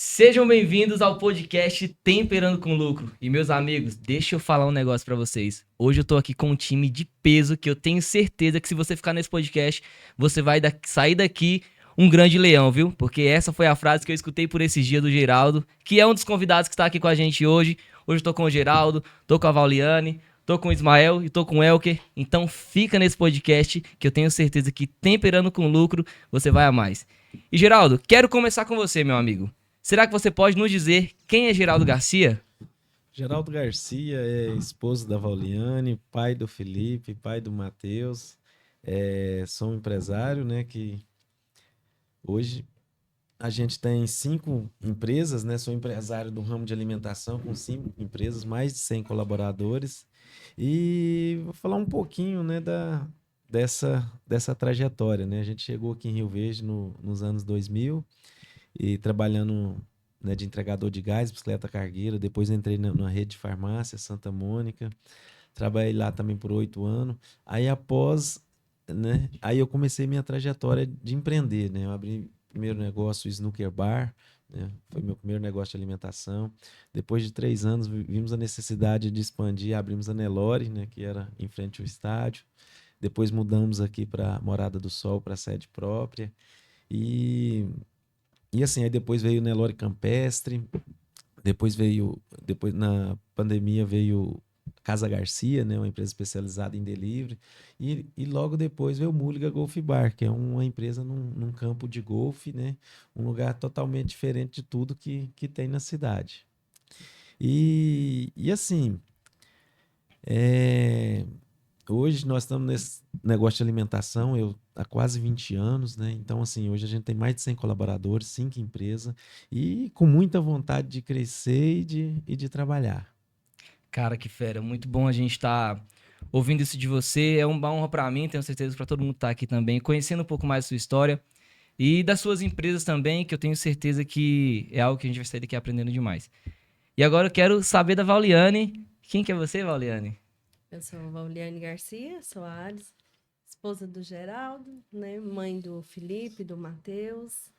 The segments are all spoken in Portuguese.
Sejam bem-vindos ao podcast Temperando com Lucro. E meus amigos, deixa eu falar um negócio pra vocês. Hoje eu tô aqui com um time de peso que eu tenho certeza que se você ficar nesse podcast, você vai sair daqui um grande leão, viu? Porque essa foi a frase que eu escutei por esses dias do Geraldo, que é um dos convidados que está aqui com a gente hoje. Hoje eu tô com o Geraldo, tô com a Vauliane, tô com o Ismael e tô com o Elker. Então fica nesse podcast que eu tenho certeza que Temperando com Lucro você vai a mais. E Geraldo, quero começar com você, meu amigo. Será que você pode nos dizer quem é Geraldo Garcia? Geraldo Garcia é esposo da Vauliane, pai do Felipe, pai do Matheus. Sou um empresário, né, que hoje a gente tem 5 empresas, né? Sou empresário do ramo de alimentação com 5 empresas, mais de 100 colaboradores. E vou falar um pouquinho, né, dessa trajetória, né? A gente chegou aqui em Rio Verde nos anos 2000 e trabalhando, né, de entregador de gás, bicicleta cargueira. Depois entrei na rede de farmácia Santa Mônica. Trabalhei lá também por 8 anos. Aí após, né, aí eu comecei minha trajetória de empreender, né? Eu abri primeiro negócio, o Snooker Bar, né? Foi meu primeiro negócio de alimentação. Depois de 3 anos, vimos a necessidade de expandir, abrimos a Nelore, né, que era em frente ao estádio. Depois mudamos aqui para Morada do Sol, para sede própria. E, e assim, aí depois veio o Nelore Campestre. Depois na pandemia veio Casa Garcia, né, uma empresa especializada em delivery, e logo depois veio o Múliga Golf Bar, que é uma empresa num campo de golfe, né, um lugar totalmente diferente de tudo que tem na cidade. E assim, é, hoje nós estamos nesse negócio de alimentação, eu há quase 20 anos, né? Então, assim, hoje a gente tem mais de 100 colaboradores, 5 empresas, e com muita vontade de crescer e de trabalhar. Cara, que fera. Muito bom a gente estar ouvindo isso de você. É uma honra pra mim, tenho certeza para todo mundo que tá aqui também, conhecendo um pouco mais da sua história e das suas empresas também, que eu tenho certeza que é algo que a gente vai sair daqui aprendendo demais. E agora eu quero saber da Vauliane. Quem que é você, Vauliane? Eu sou a Vauliane Garcia, sou a Alice, esposa do Geraldo, né? Mãe do Felipe, do Matheus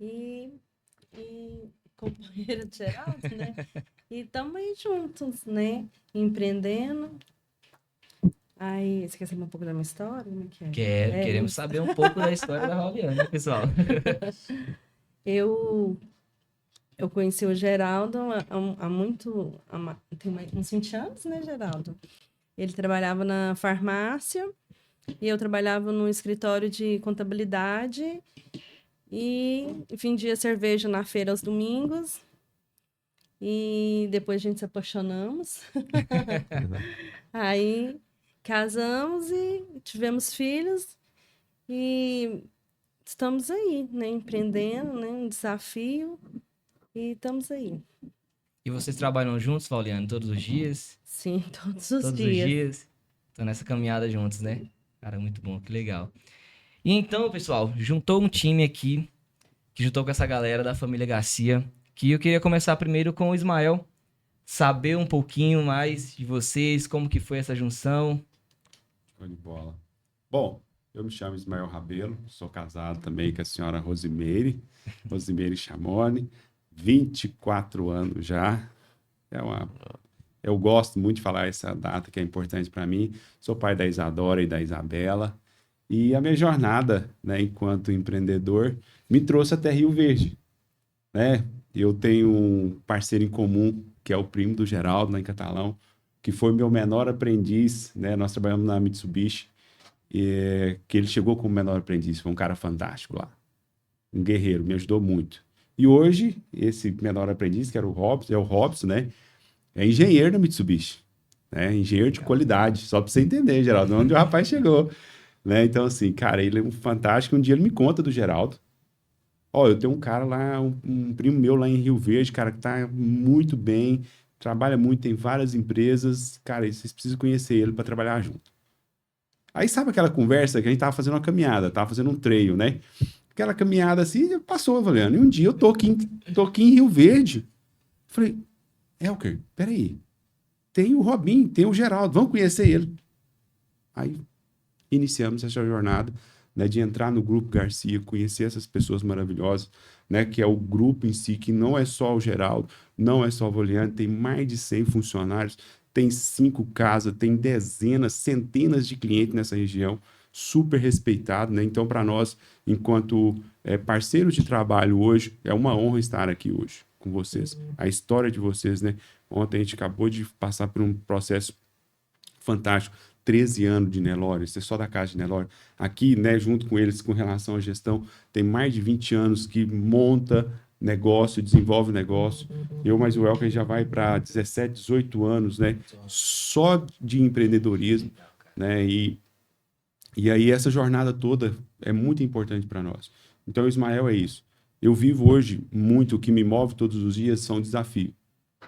e companheira do Geraldo, né? E estamos aí juntos, né? Empreendendo. Aí, você quer saber um pouco da minha história? Como é que é? Queremos Isso. saber um pouco da história da Vauliane, né, pessoal? Eu, eu conheci o Geraldo tem uns 20 anos, né, Geraldo? Ele trabalhava na farmácia. E eu trabalhava no escritório de contabilidade e vendia cerveja na feira aos domingos. E depois a gente se apaixonamos. Aí casamos e tivemos filhos. E estamos aí, né? Empreendendo, né? Um desafio. E estamos aí. E vocês trabalham juntos, Vauliane, todos os dias? Sim, todos os Todos os dias. dias? Estão nessa caminhada juntos, né? Cara, muito bom, que legal. E então, pessoal, juntou um time aqui, que juntou com essa galera da família Garcia, que eu queria começar primeiro com o Ismael, saber um pouquinho mais de vocês, como que foi essa junção. Show de bola. Bom, eu me chamo Ismael Rabelo, sou casado também com a senhora Rosimeire Chamoni, 24 anos já. É uma... Eu gosto muito de falar essa data que é importante para mim. Sou pai da Isadora e da Isabela. E a minha jornada, né, enquanto empreendedor, me trouxe até Rio Verde, né? Eu tenho um parceiro em comum, que é o primo do Geraldo, lá em Catalão, que foi meu menor aprendiz, né? Nós trabalhamos na Mitsubishi, que ele chegou como menor aprendiz, foi um cara fantástico lá, um guerreiro, me ajudou muito. E hoje, esse menor aprendiz, que era o Robson, né? É engenheiro da Mitsubishi, né? Engenheiro de qualidade, só para você entender, Geraldo, onde o rapaz chegou, né? Então, assim, cara, ele é um fantástico. Um dia ele me conta do Geraldo. Ó, eu tenho um cara lá, um primo meu lá em Rio Verde, cara, que tá muito bem, trabalha muito, tem várias empresas. Cara, vocês precisam conhecer ele para trabalhar junto. Aí sabe aquela conversa que a gente tava fazendo uma caminhada, tava fazendo um trail, né? Aquela caminhada assim, passou, Valendo. E um dia eu tô aqui em Rio Verde. Falei, Elker, peraí. Tem o Robin, tem o Geraldo, vamos conhecer ele. Aí iniciamos essa jornada. né, de entrar no Grupo Garcia, conhecer essas pessoas maravilhosas, né, que é o grupo em si, que não é só o Geraldo, não é só o Voliane, tem mais de 100 funcionários, tem 5 casas, tem dezenas, centenas de clientes nessa região, super respeitado, né? Então, para nós, enquanto parceiros de trabalho hoje, é uma honra estar aqui hoje com vocês. A história de vocês, né? Ontem a gente acabou de passar por um processo fantástico. 13 anos de Nelore, isso é só da casa de Nelore. Aqui, né, junto com eles, com relação à gestão, tem mais de 20 anos que monta negócio, desenvolve negócio. Eu mais o Elker já vai para 17, 18 anos, né, só de empreendedorismo, né, e aí essa jornada toda é muito importante para nós. Então, o Ismael é isso. Eu vivo hoje muito, o que me move todos os dias são desafios.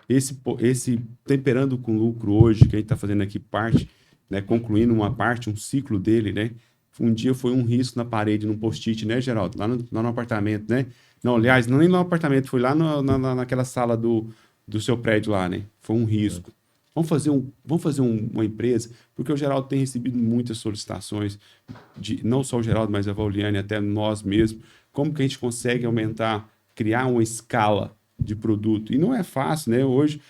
Esse temperando com lucro hoje, que a gente está fazendo aqui parte, né, concluindo uma parte, um ciclo dele, né? Um dia foi um risco na parede, num post-it, né, Geraldo? Lá no apartamento, né? Não, aliás, não nem no apartamento, foi lá naquela sala do seu prédio lá, né? Foi um risco. Vamos fazer uma empresa, porque o Geraldo tem recebido muitas solicitações, não só o Geraldo, mas a Voliane, até nós mesmos. Como que a gente consegue aumentar, criar uma escala de produto? E não é fácil, né? Hoje,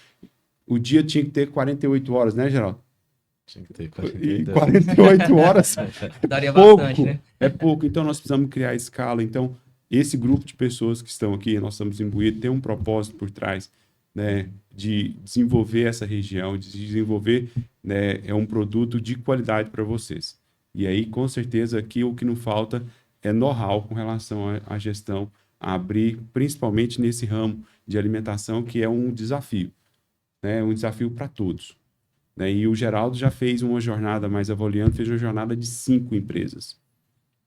o dia tinha que ter 48 horas, né, Geraldo? Tinha que ter E 48. 48 horas Daria pouco, bastante, né? é pouco. Então, nós precisamos criar escala. Então, esse grupo de pessoas que estão aqui, nós estamos imbuídos, tem um propósito por trás, né, de desenvolver essa região, de desenvolver, né, um produto de qualidade para vocês. E aí, com certeza, aqui o que não falta é know-how com relação à gestão, a abrir, principalmente nesse ramo de alimentação, que é um desafio, né, um desafio para todos. Né? E o Geraldo já fez uma jornada, mas a Voliane fez uma jornada de 5 empresas.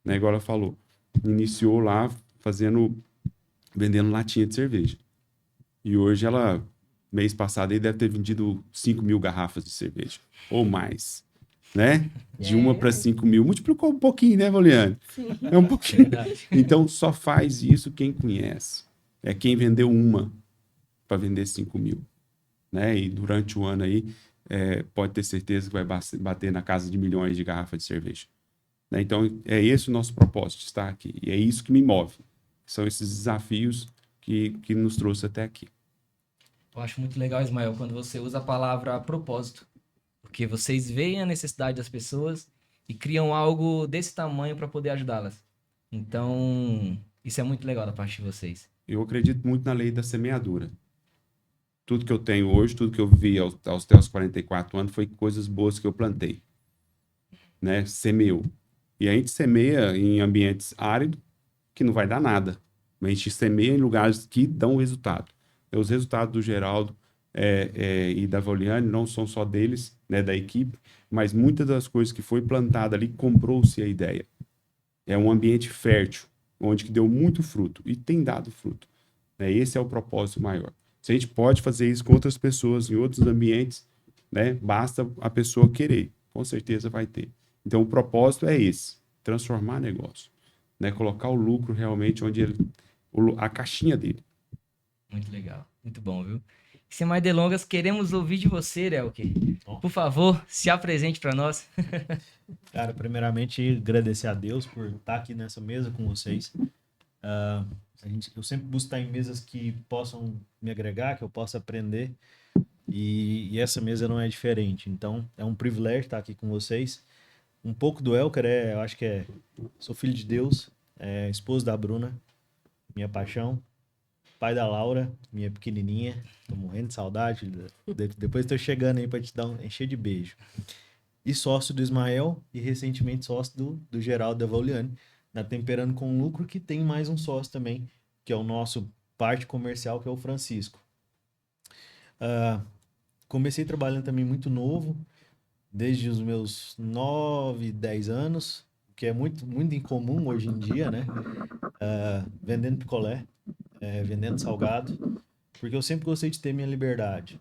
Né? Igual ela falou, iniciou lá vendendo latinha de cerveja. E hoje ela, mês passado, aí deve ter vendido 5 mil garrafas de cerveja, ou mais. Né? De 1 para 5 mil. Multiplicou um pouquinho, né, Voliane? Sim. É um pouquinho. Verdade. Então, só faz isso quem conhece. É quem vendeu uma para vender 5 mil. Né? E durante o ano aí, pode ter certeza que vai bater na casa de milhões de garrafas de cerveja. Né? Então, é esse o nosso propósito de estar aqui. E é isso que me move. São esses desafios que nos trouxe até aqui. Eu acho muito legal, Ismael, quando você usa a palavra propósito. Porque vocês veem a necessidade das pessoas e criam algo desse tamanho para poder ajudá-las. Então, isso é muito legal da parte de vocês. Eu acredito muito na lei da semeadura. Tudo que eu tenho hoje, tudo que eu vi aos teus 44 anos, foi coisas boas que eu plantei. Né? Semeou. E a gente semeia em ambientes áridos, que não vai dar nada. Mas a gente semeia em lugares que dão resultado. E os resultados do Geraldo e da Voliane não são só deles, né, da equipe, mas muitas das coisas que foi plantada ali, comprou-se a ideia. É um ambiente fértil, onde que deu muito fruto, e tem dado fruto. Né? Esse é o propósito maior. Se a gente pode fazer isso com outras pessoas, em outros ambientes, né, basta a pessoa querer, com certeza vai ter. Então, o propósito é esse, transformar negócio. Né? Colocar o lucro realmente onde a caixinha dele. Muito legal. Muito bom, viu? Sem mais delongas, queremos ouvir de você, Elker. Por favor, se apresente para nós. Cara, primeiramente, agradecer a Deus por estar aqui nessa mesa com vocês. Eu sempre busco estar em mesas que possam me agregar, que eu possa aprender. E essa mesa não é diferente. Então, é um privilégio estar aqui com vocês. Um pouco do Elker, eu acho que sou filho de Deus, esposo da Bruna, minha paixão. Pai da Laura, minha pequenininha. Tô morrendo de saudade. Depois tô chegando aí pra te encher de beijo. E sócio do Ismael e recentemente sócio do Geraldo da Voliane, na Temperando com Lucro, que tem mais um sócio também, que é o nosso parte comercial, que é o Francisco. Comecei trabalhando também muito novo, desde os meus 9, 10 anos, que é muito, muito incomum hoje em dia, né? Vendendo picolé. Vendendo salgado, porque eu sempre gostei de ter minha liberdade.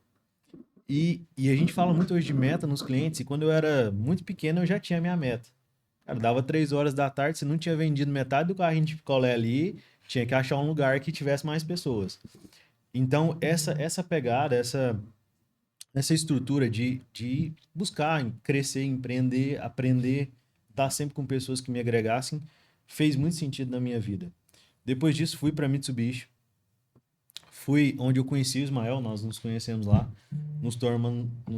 E a gente fala muito hoje de meta nos clientes, e quando eu era muito pequeno eu já tinha minha meta. Cara, dava 3 horas da tarde, se não tinha vendido metade do carrinho de picolé ali, tinha que achar um lugar que tivesse mais pessoas. Então, essa pegada, essa estrutura de buscar, crescer, empreender, aprender, estar sempre com pessoas que me agregassem, fez muito sentido na minha vida. Depois disso, fui para Mitsubishi. Fui onde eu conheci o Ismael, nós nos conhecemos lá, nos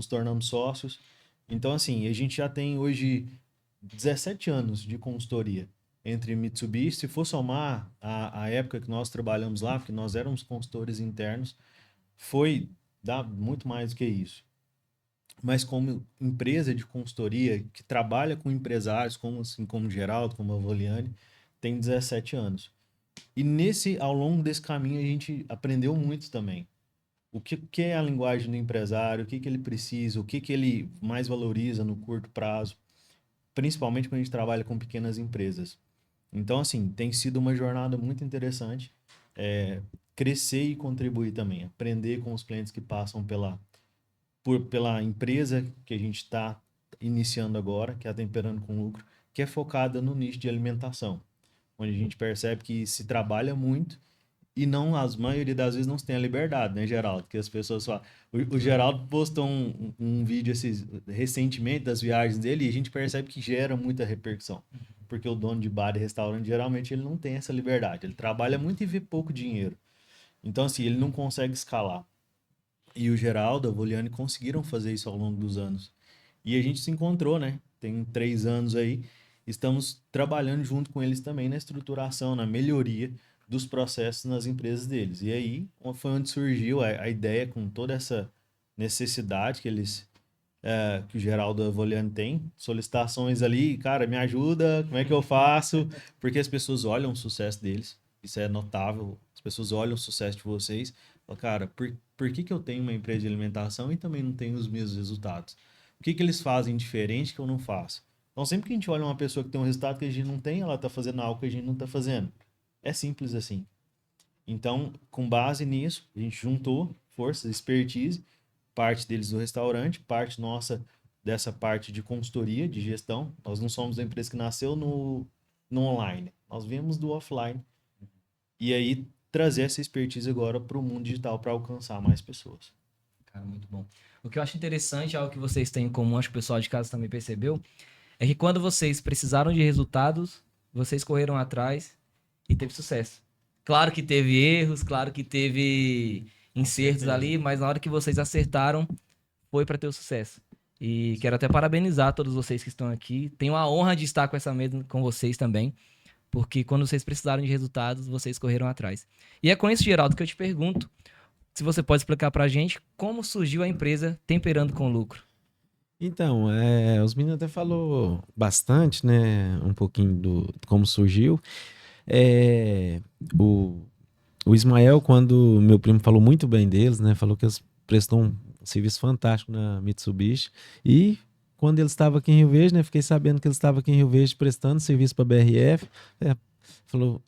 tornamos sócios. Então, assim, a gente já tem hoje 17 anos de consultoria entre Mitsubishi. Se for somar a época que nós trabalhamos lá, porque nós éramos consultores internos, dá muito mais do que isso. Mas como empresa de consultoria que trabalha com empresários, como o Geraldo, como a Voliane, tem 17 anos. E ao longo desse caminho a gente aprendeu muito também. O que é a linguagem do empresário, o que ele precisa, o que ele mais valoriza no curto prazo, principalmente quando a gente trabalha com pequenas empresas. Então, assim, tem sido uma jornada muito interessante, crescer e contribuir também, aprender com os clientes que passam pela empresa que a gente está iniciando agora, que é a Temperando com Lucro, que é focada no nicho de alimentação, onde a gente percebe que se trabalha muito e não, a maioria das vezes não se tem a liberdade, né, Geraldo? Que as pessoas falam. O Geraldo postou um vídeo recentemente das viagens dele e a gente percebe que gera muita repercussão. Porque o dono de bar e restaurante, geralmente, ele não tem essa liberdade. Ele trabalha muito e vê pouco dinheiro. Então, assim, ele não consegue escalar. E o Geraldo, a Voliane conseguiram fazer isso ao longo dos anos. E a gente se encontrou, né? Tem 3 anos aí. Estamos trabalhando junto com eles também na estruturação, na melhoria dos processos nas empresas deles. E aí foi onde surgiu a ideia, com toda essa necessidade que que o Geraldo Avoliano tem, solicitações ali, cara, me ajuda, como é que eu faço? Porque as pessoas olham o sucesso deles, isso é notável, as pessoas olham o sucesso de vocês, falam, cara, por que eu tenho uma empresa de alimentação e também não tenho os mesmos resultados? O que eles fazem diferente que eu não faço? Então, sempre que a gente olha uma pessoa que tem um resultado que a gente não tem, ela está fazendo algo que a gente não está fazendo. É simples assim. Então, com base nisso, a gente juntou forças, expertise, parte deles do restaurante, parte nossa dessa parte de consultoria, de gestão. Nós não somos uma empresa que nasceu no online, nós viemos do offline. E aí, trazer essa expertise agora para o mundo digital para alcançar mais pessoas. Cara, muito bom. O que eu acho interessante, algo que vocês têm em comum, acho que o pessoal de casa também percebeu, é que quando vocês precisaram de resultados, vocês correram atrás e teve sucesso. Claro que teve erros, claro que teve insertos ali, mas na hora que vocês acertaram, foi para ter o sucesso. E quero até parabenizar todos vocês que estão aqui. Tenho a honra de estar com essa mesa com vocês também, porque quando vocês precisaram de resultados, vocês correram atrás. E é com isso, Geraldo, que eu te pergunto, se você pode explicar pra gente como surgiu a empresa Temperando com Lucro. Então, os meninos até falou bastante, né? Um pouquinho de como surgiu. O Ismael, quando meu primo falou muito bem deles, né? Falou que eles prestou um serviço fantástico na Mitsubishi. E quando ele estava aqui em Rio Verde, né? Fiquei sabendo que ele estava aqui em Rio Verde prestando serviço para a BRF.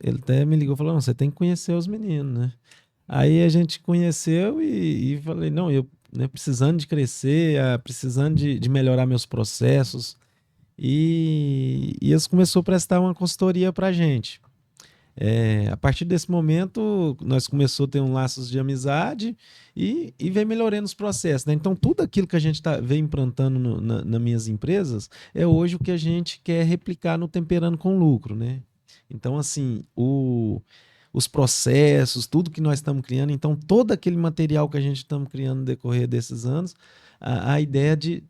Ele até me ligou e falou, não, você tem que conhecer os meninos, né? Aí a gente conheceu e falei, não, eu, né, precisando de crescer, precisando de melhorar meus processos. E eles começaram a prestar uma consultoria para a gente. A partir desse momento, nós começamos a ter um laços de amizade e vem melhorando os processos, né? Então, tudo aquilo que a gente vem implantando nas minhas empresas é hoje o que a gente quer replicar no Temperando com Lucro, né? Então, assim, os processos, tudo que nós estamos criando, então, todo aquele material que a gente estamos criando no decorrer desses anos, a ideia de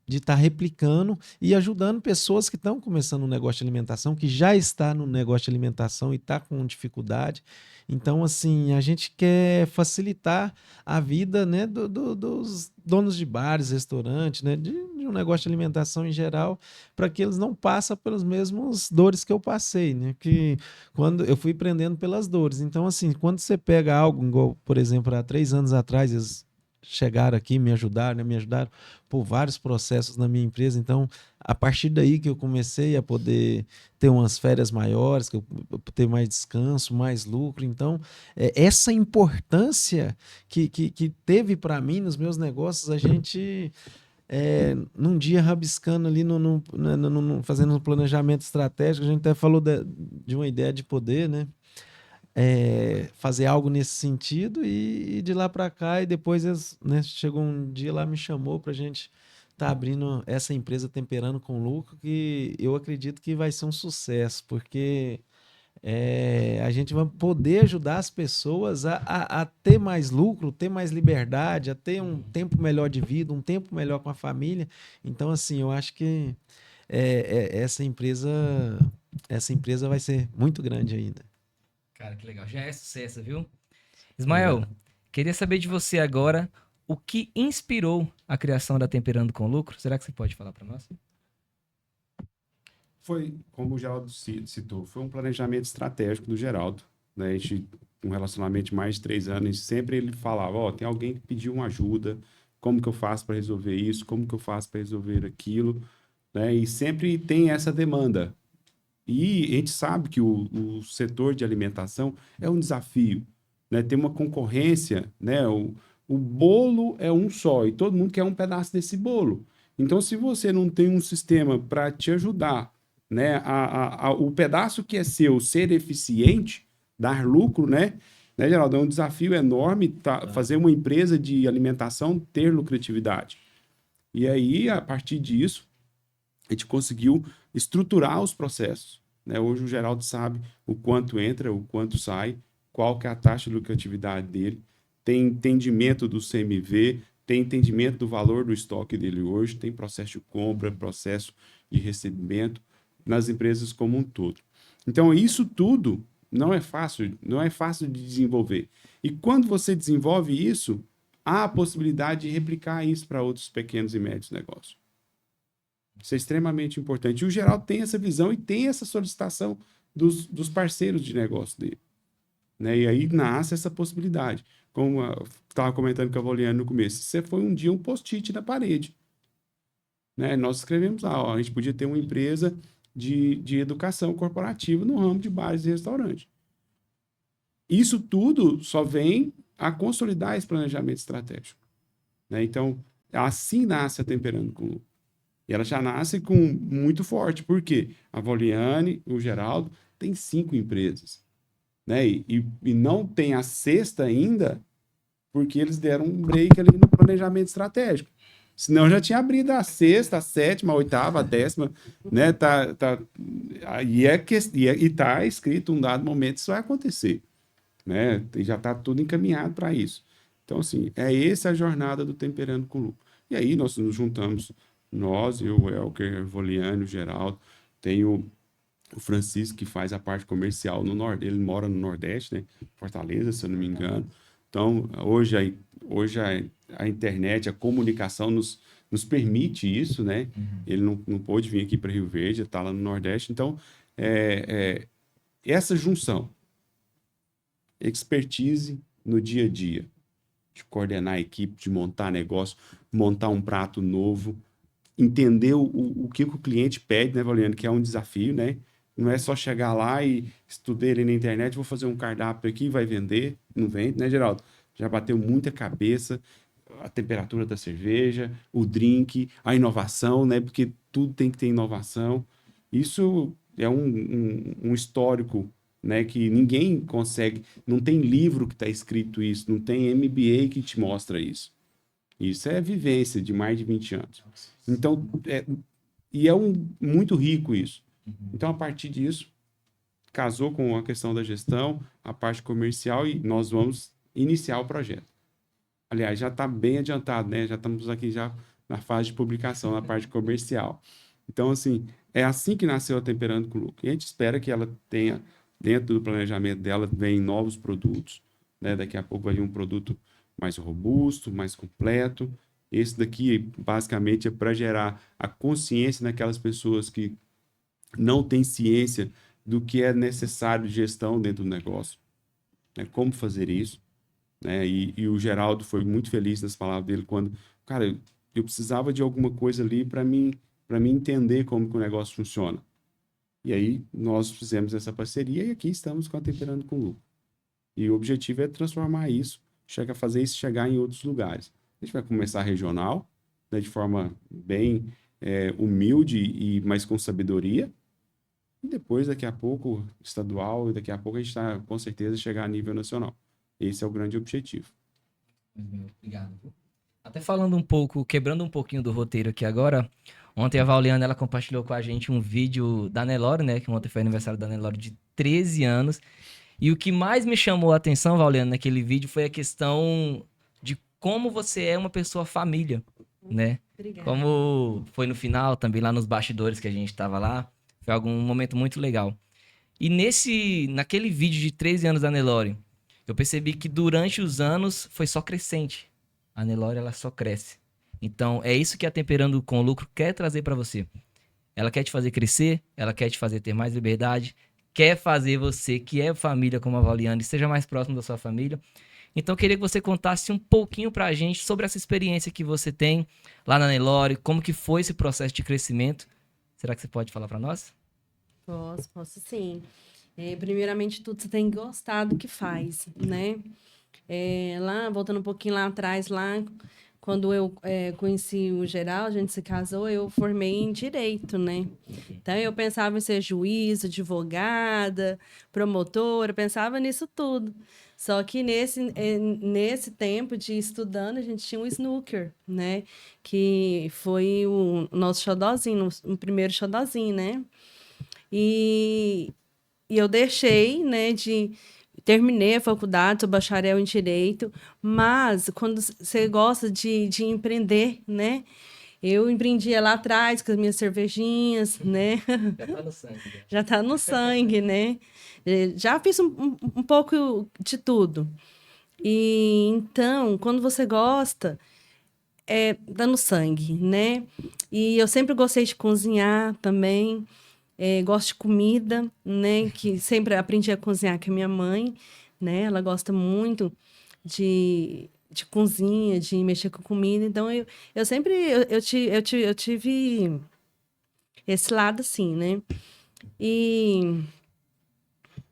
estar replicando e ajudando pessoas que estão começando um negócio de alimentação, que já está no negócio de alimentação e está com dificuldade. Então, assim, a gente quer facilitar a vida, né, dos donos de bares, restaurantes, né, de um negócio de alimentação em geral, para que eles não passem pelas mesmas dores que eu passei, né, que quando eu fui aprendendo pelas dores. Então, assim, quando você pega algo, igual, por exemplo, há 3 anos atrás, eles chegaram aqui, me ajudaram por vários processos na minha empresa. Então, a partir daí que eu comecei a poder ter umas férias maiores, que eu ter mais descanso, mais lucro. Então, essa importância que teve para mim nos meus negócios, a gente, num dia rabiscando ali, fazendo um planejamento estratégico, a gente até falou de uma ideia de poder, né? Fazer algo nesse sentido e de lá para cá, e depois, né, chegou um dia lá, me chamou para a gente tá abrindo essa empresa Temperando com Lucro, que eu acredito que vai ser um sucesso, porque a gente vai poder ajudar as pessoas a ter mais lucro, ter mais liberdade, a ter um tempo melhor de vida, um tempo melhor com a família. Então, assim, eu acho que essa empresa vai ser muito grande ainda. Cara, que legal. Já é sucesso, viu? Ismael, queria saber de você agora o que inspirou a criação da Temperando com Lucro. Será que você pode falar para nós? Foi, como o Geraldo citou, foi um planejamento estratégico do Geraldo, né? A gente, um relacionamento de mais de 3 anos, sempre ele falava, ó, tem alguém que pediu uma ajuda, como que eu faço para resolver isso, como que eu faço para resolver aquilo, né? E sempre tem essa demanda. E a gente sabe que o setor de alimentação é um desafio, né? Tem uma concorrência, né? O bolo é um só e todo mundo quer um pedaço desse bolo. Então, se você não tem um sistema para te ajudar, né, o pedaço que é seu ser eficiente, dar lucro, né, Geraldo? É um desafio enorme fazer uma empresa de alimentação ter lucratividade. E aí, a partir disso, a gente conseguiu estruturar os processos, né? Hoje o Geraldo sabe o quanto entra, o quanto sai, qual que é a taxa de lucratividade dele, tem entendimento do CMV, tem entendimento do valor do estoque dele hoje, tem processo de compra, processo de recebimento nas empresas como um todo. Então, isso tudo não é fácil de desenvolver. E quando você desenvolve isso, há a possibilidade de replicar isso para outros pequenos e médios negócios. Isso é extremamente importante. E o Geraldo tem essa visão e tem essa solicitação dos parceiros de negócio dele, né? E aí nasce essa possibilidade. Como eu estava comentando com a Voliane no começo, você foi um dia um post-it na parede, né? Nós escrevemos lá, ó, a gente podia ter uma empresa de educação corporativa no ramo de bares e restaurantes. Isso tudo só vem a consolidar esse planejamento estratégico, né? Então, assim nasce a Temperando com Lucro. E ela já nasce com muito forte. Por quê? A Voliane, o Geraldo, tem 5 empresas, né? E não tem a sexta ainda, porque eles deram um break ali no planejamento estratégico. Senão já tinha abrido a sexta, a sétima, a oitava, a décima, né? E tá escrito um dado momento, isso vai acontecer, né? E já está tudo encaminhado para isso. Então, assim, essa a jornada do Temperando com Lucro. E aí nós nos juntamos, nós, eu, o Elker, o Voliane, o Geraldo, tem o Francisco, que faz a parte comercial no Nordeste, ele mora no Nordeste, né? Fortaleza, se eu não me engano. Então, hoje a internet, a comunicação nos permite isso, né? Ele não pôde vir aqui para Rio Verde, está lá no Nordeste. Então, essa junção, expertise no dia a dia, de coordenar a equipe, de montar negócio, montar um prato novo, entender o que o cliente pede, né, Valiano? Que é um desafio, né? Não é só chegar lá e estudar ele na internet, vou fazer um cardápio aqui, vai vender, não vende, né, Geraldo? Já bateu muita cabeça, a temperatura da cerveja, o drink, a inovação, né? Porque tudo tem que ter inovação. Isso é um histórico, né? Que ninguém consegue, não tem livro que está escrito isso, não tem MBA que te mostra isso. Isso é vivência de mais de 20 anos. Então, muito rico isso. Então, a partir disso, casou com a questão da gestão, a parte comercial, e nós vamos iniciar o projeto. Aliás, já está bem adiantado, né? Já estamos aqui já na fase de publicação, na parte comercial. Então, assim, é assim que nasceu a Temperando com Lucro. E a gente espera que ela tenha, dentro do planejamento dela, vem novos produtos, né? Daqui a pouco vai vir um produto mais robusto, mais completo. Esse daqui, basicamente, é para gerar a consciência naquelas pessoas que não têm ciência do que é necessário de gestão dentro do negócio, né? Como fazer isso, né? E o Geraldo foi muito feliz nas palavras dele quando, cara, eu precisava de alguma coisa ali para mim entender como que o negócio funciona. E aí nós fizemos essa parceria e aqui estamos com a Temperando com Lucro. E o objetivo é transformar isso, fazer isso chegar em outros lugares. A gente vai começar regional, né, de forma bem humilde, mas com sabedoria. E depois, daqui a pouco, estadual, e daqui a pouco a gente está, com certeza, chegar a nível nacional. Esse é o grande objetivo. Obrigado. Até falando um pouco, quebrando um pouquinho do roteiro aqui agora, ontem a Vauliana, ela compartilhou com a gente um vídeo da Nelore, né, que ontem foi aniversário da Nelore de 13 anos, e o que mais me chamou a atenção, Vauliana, naquele vídeo foi a questão de como você é uma pessoa família, né? Obrigada. Como foi no final, também lá nos bastidores que a gente tava lá, foi algum momento muito legal. E naquele vídeo de 13 anos da Nelore, eu percebi que durante os anos foi só crescente. A Nelore, ela só cresce. Então, é isso que a Temperando com Lucro quer trazer pra você. Ela quer te fazer crescer, ela quer te fazer ter mais liberdade, quer fazer você, que é família como a Vauliane, seja mais próximo da sua família. Então, eu queria que você contasse um pouquinho pra gente sobre essa experiência que você tem lá na Nelore, como que foi esse processo de crescimento. Será que você pode falar pra nós? Posso sim. Primeiramente, tudo você tem que gostar do que faz, né? Voltando um pouquinho lá atrás, quando eu conheci o Geraldo, a gente se casou, eu formei em Direito, né? Então, eu pensava em ser juiz, advogada, promotora, pensava nisso tudo. Só que nesse tempo de estudando, a gente tinha um snooker, né? Que foi o nosso xodózinho, o primeiro xodózinho, né? E eu deixei, né, terminei a faculdade, sou bacharel em Direito, mas quando você gosta de empreender, né? Eu empreendia lá atrás com as minhas cervejinhas, né? Já tá no sangue. Já. Já tá no sangue, né? Já fiz um pouco de tudo. E então, quando você gosta, dá no sangue, né? E eu sempre gostei de cozinhar também. Gosto de comida, né? Que sempre aprendi a cozinhar com a minha mãe, né? Ela gosta muito de cozinha, de mexer com comida. Então, eu sempre eu tive esse lado assim, né? E o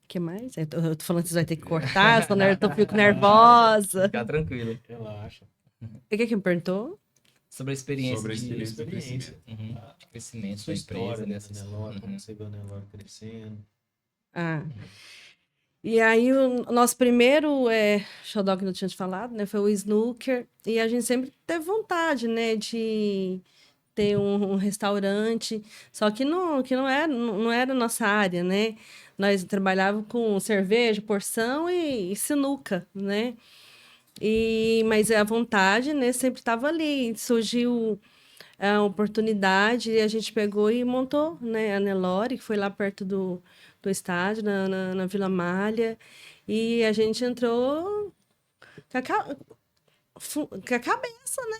que mais? Eu tô falando que você vai ter que cortar, eu fico nervosa. Fica tranquilo. Relaxa. O que me perguntou? Sobre a experiência Sobre a de experiência do experiência. Uhum, de crescimento Sua da empresa, história né? dessa Nelore, Uhum. como você viu a Nelore crescendo. Ah. E aí, o nosso primeiro xodó que eu tinha te falado, né? Foi o snooker. E a gente sempre teve vontade, né? De ter um restaurante. Só que não era a nossa área, né? Nós trabalhávamos com cerveja, porção e sinuca, né? Mas a vontade, né? Sempre estava ali. Surgiu a oportunidade e a gente pegou e montou, né? A Nelore, que foi lá perto do estádio, na Vila Malha. E a gente entrou com com a cabeça, né?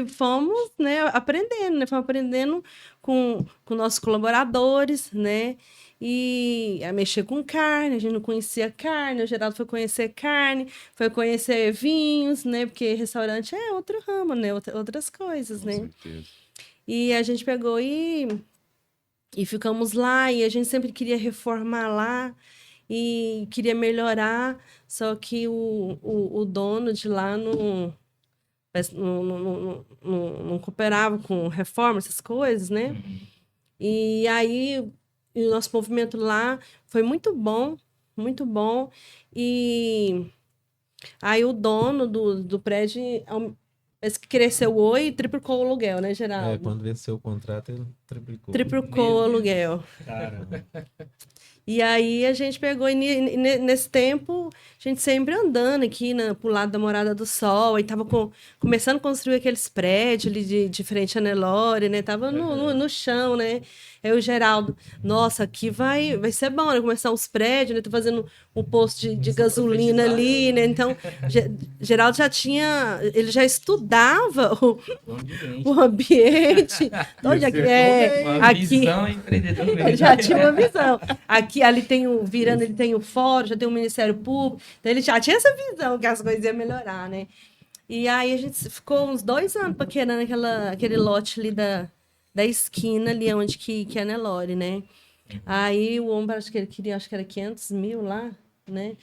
Fomos, né, aprendendo, né? Fomos aprendendo com nossos colaboradores, né? E a mexer com carne, a gente não conhecia carne, o Geraldo foi conhecer carne, foi conhecer vinhos, né? Porque restaurante é outro ramo, né? Outras coisas, Com né? certeza. E a gente pegou e ficamos lá, e a gente sempre queria reformar lá e queria melhorar, só que o dono de lá não cooperava com reforma, essas coisas, né? E aí o nosso movimento lá foi muito bom, muito bom. E aí o dono do prédio parece que cresceu o oi e triplicou o aluguel, né, Geraldo? Quando venceu o contrato, ele triplicou. Triplicou o aluguel. Caramba. E aí a gente pegou, e nesse tempo, a gente sempre andando aqui pro lado da Morada do Sol, aí tava começando a construir aqueles prédios ali de frente a Nelore, né? Tava no chão, né? Aí o Geraldo, nossa, aqui vai ser bom, né? Começar os prédios, né? Tô fazendo um posto de gasolina ali, né? Então, Geraldo ele já estudava o ambiente. Onde Uma aqui, visão empreendedora mesmo. ele já tinha uma visão. Ali tem ele tem o fórum, já tem o Ministério Público. Então ele já tinha essa visão que as coisas iam melhorar, né? E aí a gente ficou uns 2 anos paquerando aquele lote ali da esquina ali onde que é a Nelore, né? Aí o homem, acho que ele queria, acho que era 500 mil lá, né?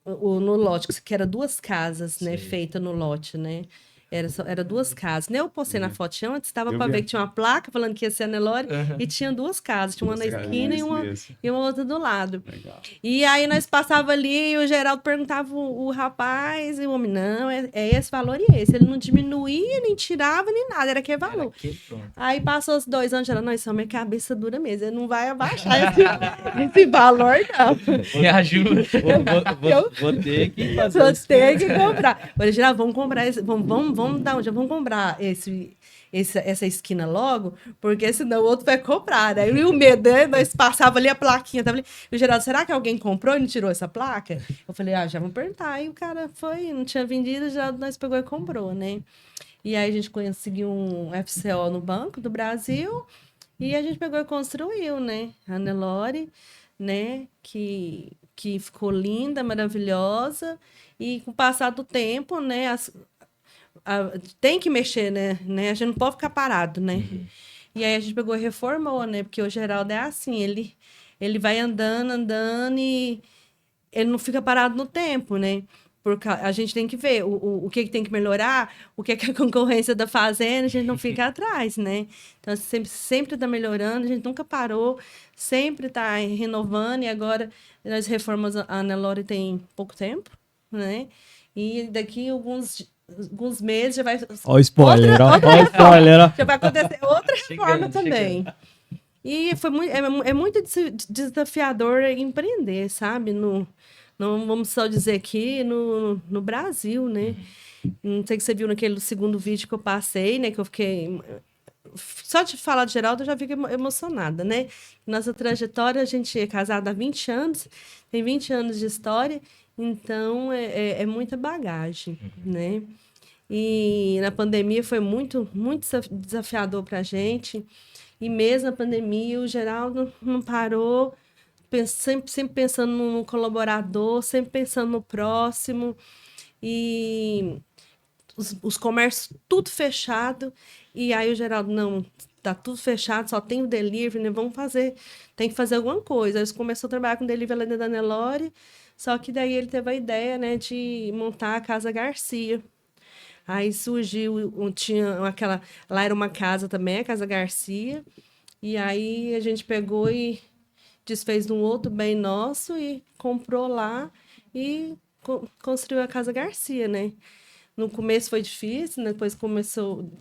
No lote, que era 2 casas, né? Feitas no lote, né? Era 2 casas. Nem eu postei na foto antes, estava Eu para vi. ver que tinha uma placa falando que ia ser a Nelore, e tinha 2 casas. Tinha uma na esquina e uma outra do lado. Legal. E aí nós passava ali e o Geraldo perguntava o rapaz, e o homem, não, é esse valor e esse. Ele não diminuía, nem tirava, nem nada, era aquele valor. Pronto. Aí passou os 2 anos, Geraldo, não, isso é minha cabeça dura mesmo, ele não vai abaixar esse valor, não. Me ajuda. Vou ter que fazer Só isso. tem que comprar. Olha, Geraldo, vamos comprar esse, vamos dar onde? Vamos comprar essa esquina logo, porque senão o outro vai comprar, né? E o medo, né? Nós passava ali a plaquinha, tava ali. E o Geraldo, será que alguém comprou e não tirou essa placa? Eu falei, já vamos perguntar. Aí o cara foi, não tinha vendido, o Geraldo nós pegou e comprou, né? E aí a gente conseguiu um FCO no Banco do Brasil e a gente pegou e construiu, né? A Nelore, né? Que ficou linda, maravilhosa. E com o passar do tempo, né? Tem que mexer, né? A gente não pode ficar parado, né? E aí a gente pegou e reformou, né? Porque o Geraldo é assim, ele vai andando e ele não fica parado no tempo, né? Porque a gente tem que ver o que tem que melhorar, o que a concorrência está fazendo, a gente não fica atrás, né? Então, sempre está melhorando, a gente nunca parou, sempre está renovando, e agora nós reformamos a Nelore tem pouco tempo, né? E daqui alguns meses já vai... Ó o spoiler, outra ó o spoiler, ó. já vai acontecer outra reforma Chegando, também. E foi muito desafiador empreender, sabe? Não vamos só dizer aqui no Brasil, né? Não sei se você viu naquele segundo vídeo que eu passei, né? Que eu fiquei... Só de falar de Geraldo, eu já fico emocionada, né? Nossa trajetória, a gente é casada há 20 anos, tem 20 anos de história, então é muita bagagem, né? E na pandemia foi muito desafiador para a gente. E mesmo na pandemia, o Geraldo não parou, sempre pensando no colaborador, sempre pensando no próximo. E os comércios tudo fechado. E aí o Geraldo, não, tá tudo fechado, só tem o delivery, né? Tem que fazer alguma coisa. Aí ele começou a trabalhar com delivery lá dentro da Nelore, só que daí ele teve a ideia, né, de montar a Casa Garcia. Aí surgiu, tinha aquela... Lá era uma casa também, a Casa Garcia. E aí a gente pegou e desfez de um outro bem nosso e comprou lá e construiu a Casa Garcia, né? No começo foi difícil, né? Depois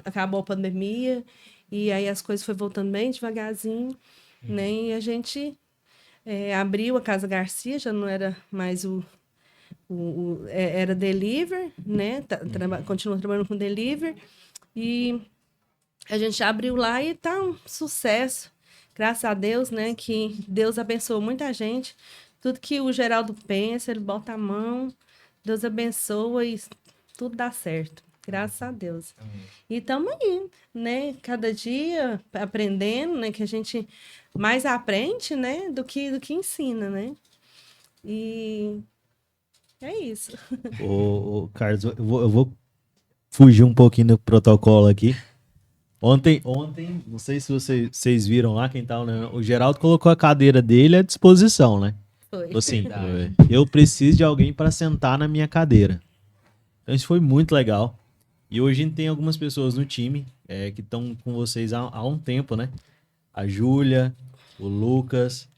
acabou a pandemia, e aí as coisas foram voltando bem devagarzinho, né? E a gente abriu a Casa Garcia, já não era mais era delivery, né? Continuou trabalhando com delivery, e a gente abriu lá e tá um sucesso. Graças a Deus, né? Que Deus abençoou muita gente. Tudo que o Geraldo pensa, ele bota a mão, Deus abençoa e tudo dá certo. Graças a Deus. E estamos aí, né? Cada dia aprendendo, né? Que a gente mais aprende, né? Do que ensina, né? E é isso. Ô, Carlos, eu vou fugir um pouquinho do protocolo aqui. Ontem, não sei se vocês viram lá, quem tá, né? O Geraldo colocou a cadeira dele à disposição, né? Foi. Assim, eu preciso de alguém para sentar na minha cadeira. Então isso foi muito legal. E hoje a gente tem algumas pessoas no time que estão com vocês há um tempo, né? A Júlia, o Lucas.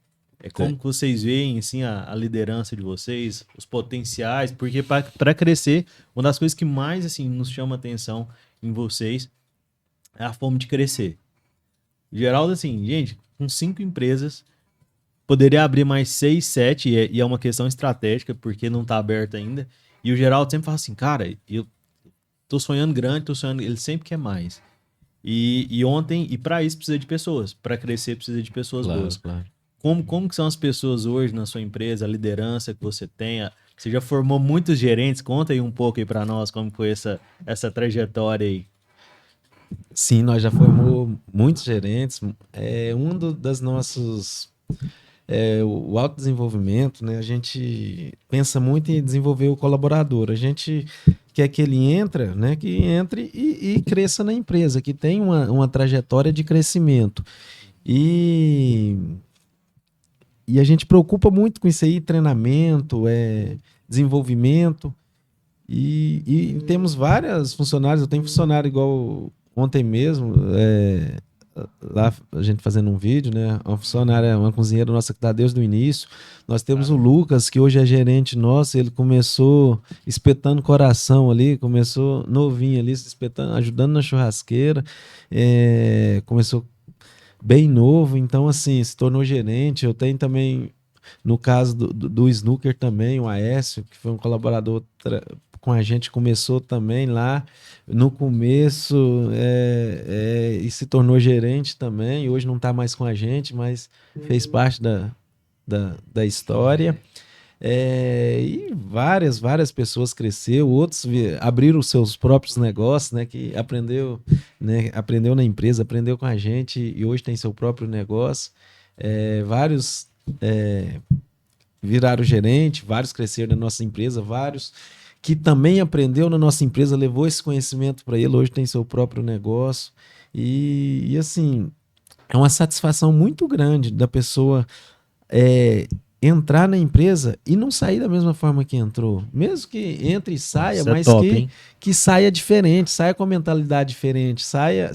Como que vocês veem assim, a liderança de vocês, os potenciais? Porque para crescer, uma das coisas que mais assim, nos chama atenção em vocês é a fome de crescer. Geraldo, assim, gente, com 5 empresas, poderia abrir mais 6, 7, e é uma questão estratégica, porque não tá aberto ainda. E o Geraldo sempre fala assim, cara, eu tô sonhando grande, ele sempre quer mais. E ontem, e para isso precisa de pessoas, para crescer precisa de pessoas boas. Claro. Como que são as pessoas hoje na sua empresa, a liderança que você tem? Você já formou muitos gerentes, conta aí um pouco aí para nós como foi essa trajetória aí. Sim, nós já formamos muitos gerentes. Das nossos... o autodesenvolvimento, né? A gente pensa muito em desenvolver o colaborador. A gente quer que ele que entre e cresça na empresa, que tenha uma trajetória de crescimento. E a gente preocupa muito com isso aí, treinamento, desenvolvimento. E temos várias funcionários. Eu tenho funcionário igual ontem mesmo, lá a gente fazendo um vídeo, né? Uma funcionária, uma cozinheira nossa que tá desde o início. Nós temos o Lucas, que hoje é gerente nosso. Ele começou espetando coração ali, começou novinho ali, se espetando, ajudando na churrasqueira. Começou bem novo, então assim, se tornou gerente. Eu tenho também, no caso do Snooker também, o Aécio, que foi um colaborador com a gente, começou também lá no começo e se tornou gerente também. Hoje não está mais com a gente, mas fez parte da história. E várias pessoas cresceram, outros abriram os seus próprios negócios, né, que aprendeu na empresa, aprendeu com a gente e hoje tem seu próprio negócio. Vários viraram gerente, vários cresceram na nossa empresa, vários que também aprendeu na nossa empresa, levou esse conhecimento para ele, hoje tem seu próprio negócio. E assim, é uma satisfação muito grande da pessoa entrar na empresa e não sair da mesma forma que entrou. Mesmo que entre e saia, mas que saia diferente, saia com a mentalidade diferente,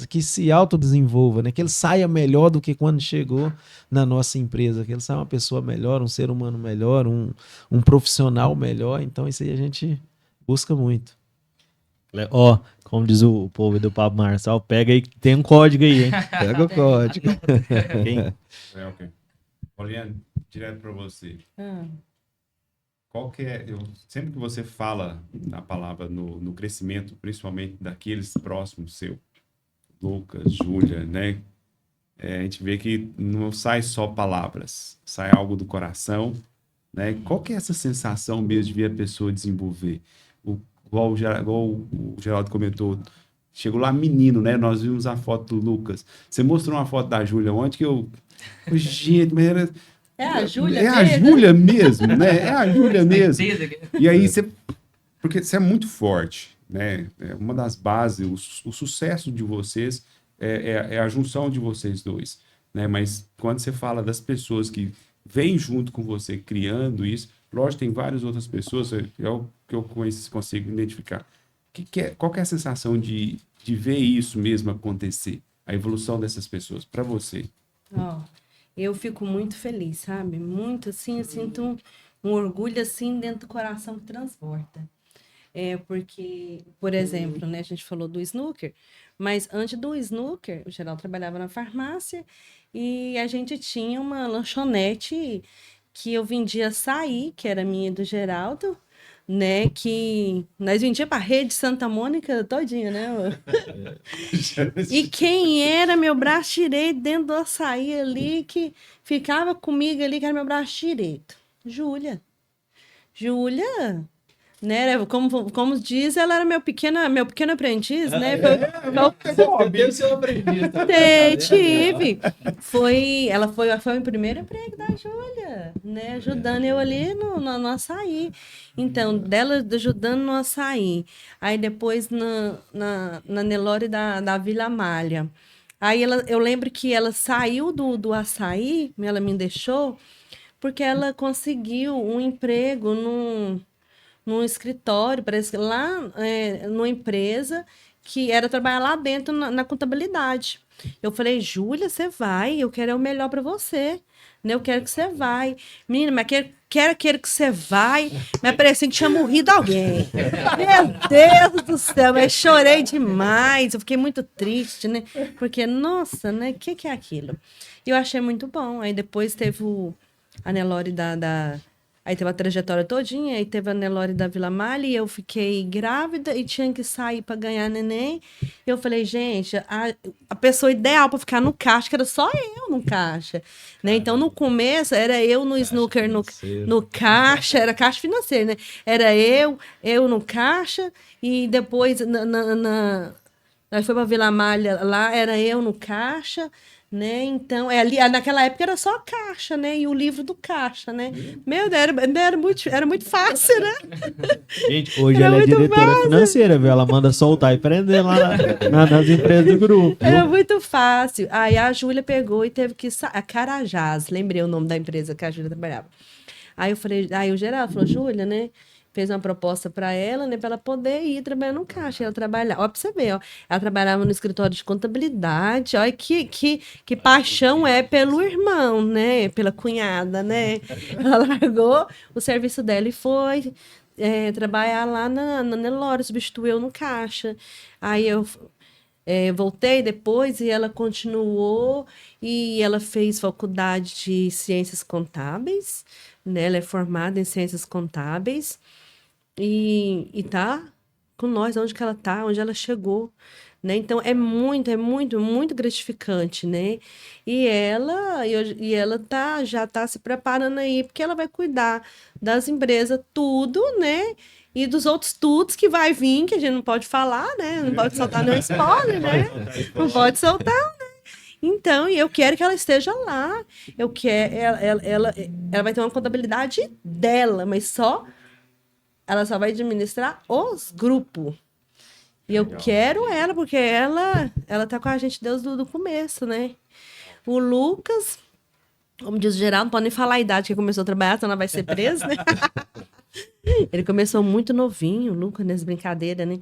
que se autodesenvolva, né? Que ele saia melhor do que quando chegou na nossa empresa, que ele saia uma pessoa melhor, um ser humano melhor, um profissional melhor. Então isso aí a gente busca muito. Ó, como diz o povo do Pablo Marçal, pega aí, tem um código aí, hein? Pega o código. Ok. Poliane, direto para você. Qual que sempre que você fala a palavra no crescimento, principalmente daqueles próximos seu, Lucas, Júlia, né? A gente vê que não sai só palavras, sai algo do coração, né? Qual que é essa sensação mesmo de ver a pessoa desenvolver? Igual o Geraldo comentou, chegou lá menino, né? Nós vimos a foto do Lucas. Você mostrou uma foto da Júlia ontem que eu... Gente, mas era... É a Júlia mesmo? É a Júlia mesmo, né? É a Júlia mesmo. E aí porque você é muito forte, né? Uma das bases, o sucesso de vocês é a junção de vocês dois, né? Mas quando você fala das pessoas que vêm junto com você criando isso, lógico, tem várias outras pessoas, é o que eu consigo identificar. Qual que é a sensação de ver isso mesmo acontecer? A evolução dessas pessoas, para você? Eu fico muito feliz, sabe? Muito, assim, eu sinto um orgulho, assim, dentro do coração que transporta. Porque, por exemplo, né, a gente falou do snooker, mas antes do snooker, o Geraldo trabalhava na farmácia e a gente tinha uma lanchonete que eu vendia açaí, que era minha e do Geraldo, né, que nós vendíamos para a rede Santa Mônica todinha, né? E quem era meu braço direito dentro do açaí ali, que ficava comigo ali, que era meu braço direito? Júlia, né? Como diz, ela era meu pequeno aprendiz, né? Deve ser um aprendiz. Tive. Ela foi o primeiro emprego da Júlia, né? Ajudando eu ali no açaí. Então, dela ajudando no açaí. Aí depois na Nelore da Vila Malha. Aí eu lembro que ela saiu do açaí, ela me deixou, porque ela conseguiu um emprego num escritório, parece que lá numa empresa que era trabalhar lá dentro na contabilidade. Eu falei, Júlia, você vai, eu quero o melhor para você, né? Eu quero que você vai. Menina, mas quero que você vai, mas parecia que tinha morrido alguém. Meu Deus do céu, mas chorei demais, eu fiquei muito triste, né? Porque, nossa, né? O que é aquilo? E eu achei muito bom. Aí depois teve a Nelore Aí teve a trajetória todinha, aí teve a Nelore da Vila Malha, e eu fiquei grávida e tinha que sair para ganhar neném. Eu falei, gente, a pessoa ideal para ficar no caixa, que era só eu no caixa. Né? Então, no começo, era eu no snooker, no caixa, era caixa financeira, né? Era eu no caixa, e depois, nós foi para Vila Malha, lá era eu no caixa, né? Então, ali, naquela época era só a caixa, né? E o livro do caixa, né? Meu Deus, era muito fácil, né? Gente, hoje ela é diretora financeira, viu? Ela manda soltar e prender lá nas empresas do grupo. Era muito fácil. Aí a Júlia pegou e teve que sair. A Carajás, lembrei o nome da empresa que a Júlia trabalhava. Aí eu falei, aí o Geraldo falou, Júlia, né? fez uma proposta para ela, né, para ela poder ir trabalhar no caixa. Ela trabalhava, ó, para você ver, ó, ela trabalhava no escritório de contabilidade. Olha que paixão é pelo irmão, né, pela cunhada, né? Ela largou o serviço dela e foi trabalhar lá na Nelore, substituiu no caixa. Aí eu voltei depois e ela continuou e ela fez faculdade de ciências contábeis, né? Ela é formada em ciências contábeis e tá com nós onde que ela tá, onde ela chegou, né? Então muito gratificante, né? E ela já tá se preparando aí porque ela vai cuidar das empresas tudo, né? E dos outros tudos que vai vir, que a gente não pode falar, né? Não pode soltar nenhum spoiler, né? Não pode soltar. Então, e eu quero que ela esteja lá. Eu quero, ela vai ter uma contabilidade dela, mas ela só vai administrar os grupos. E eu quero ela, porque ela tá com a gente desde do começo, né? O Lucas, como diz o Geraldo, não pode nem falar a idade que começou a trabalhar, senão ela vai ser presa, né? Ele começou muito novinho, o Lucas, nessa brincadeira, né?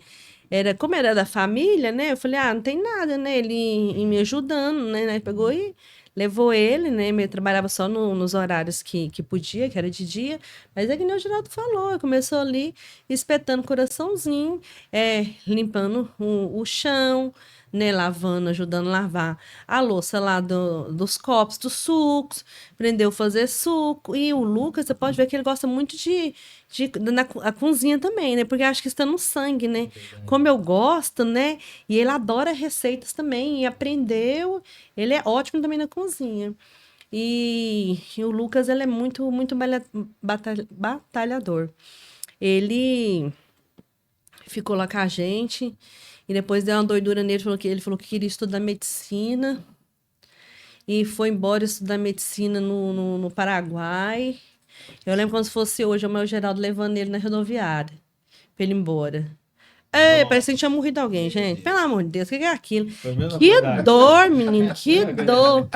Como era da família, né? Eu falei, não tem nada, né? Ele me ajudando, né? Pegou e levou ele, né? Eu trabalhava só nos horários que podia, que era de dia. Mas é que nem o Geraldo falou, começou ali espetando coraçãozinho, limpando o chão, né? Lavando, ajudando a lavar a louça lá dos copos, dos sucos, aprendeu a fazer suco. E o Lucas, você pode ver que ele gosta muito a cozinha também, né? Porque acho que está no sangue, né? Como eu gosto, né? E ele adora receitas também, e aprendeu. Ele é ótimo também na cozinha. E o Lucas, ele é muito batalhador. Ele ficou lá com a gente, e depois deu uma doidura nele, ele falou que queria estudar medicina, e foi embora estudar medicina no Paraguai. Eu lembro como se fosse hoje, o meu Geraldo levando ele na rodoviária, pra ele ir embora. Parece que tinha morrido alguém, gente. Pelo amor de Deus, o que é aquilo? Que dor, menino, que dor.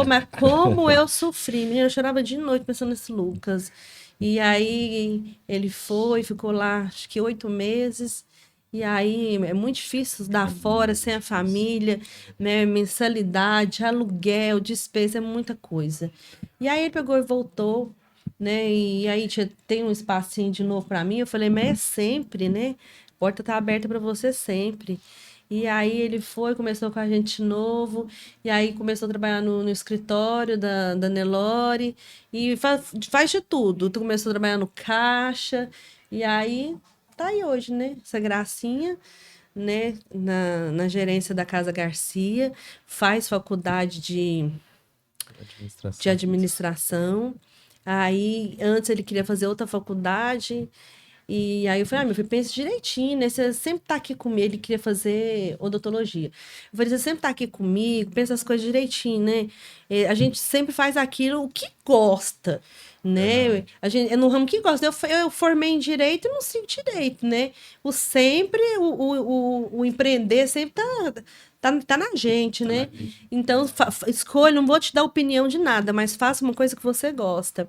Mas como eu sofri, menino, eu chorava de noite pensando nesse Lucas. E aí ele ficou lá, acho que 8 meses. E aí é muito difícil dar fora, sem a família, né? Mensalidade, aluguel, despesa, é muita coisa. E aí ele pegou e voltou, né? E aí tem um espacinho de novo para mim. Eu falei, mas é sempre, né? A porta tá aberta para você sempre. E aí ele começou com a gente de novo, e aí começou a trabalhar no escritório da Nelore, e faz de tudo. Tu começou a trabalhar no caixa, e aí tá aí hoje, né? Essa gracinha, né? Na gerência da Casa Garcia, faz faculdade de administração. Aí, antes ele queria fazer outra faculdade, e aí eu falei, meu filho, pensa direitinho, né? Você sempre tá aqui comigo. Ele queria fazer odontologia. Eu falei, você sempre tá aqui comigo, pensa as coisas direitinho, né? A gente sempre faz aquilo o que gosta, né? No ramo que gosta. Eu formei em direito e não sigo direito, né? O empreender sempre tá na gente, né? Então, escolha, não vou te dar opinião de nada, mas faça uma coisa que você gosta.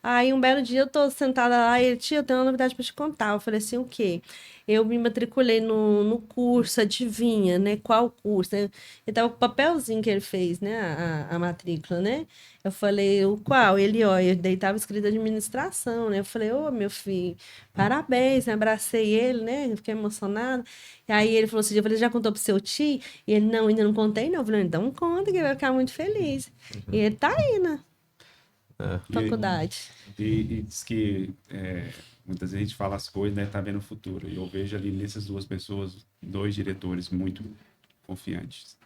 Aí, um belo dia, eu tô sentada lá e ele, tia, eu tenho uma novidade para te contar. Eu falei assim, o quê? Eu me matriculei no curso, adivinha, né? Qual curso? Ele tava com o papelzinho que ele fez, né? A matrícula, né? Eu falei, o qual? Ele, daí tava escrito administração, né? Eu falei, meu filho, parabéns, né? Abracei ele, né? Fiquei emocionada. E aí ele falou assim, eu falei, já contou pro seu tio? E ele, não, ainda não contei, não. Eu falei, então conta, que ele vai ficar muito feliz. E ele tá aí, né? Faculdade. E diz que muitas vezes a gente fala as coisas, né? Tá vendo o futuro. E eu vejo ali nessas duas pessoas, 2 diretores muito confiantes,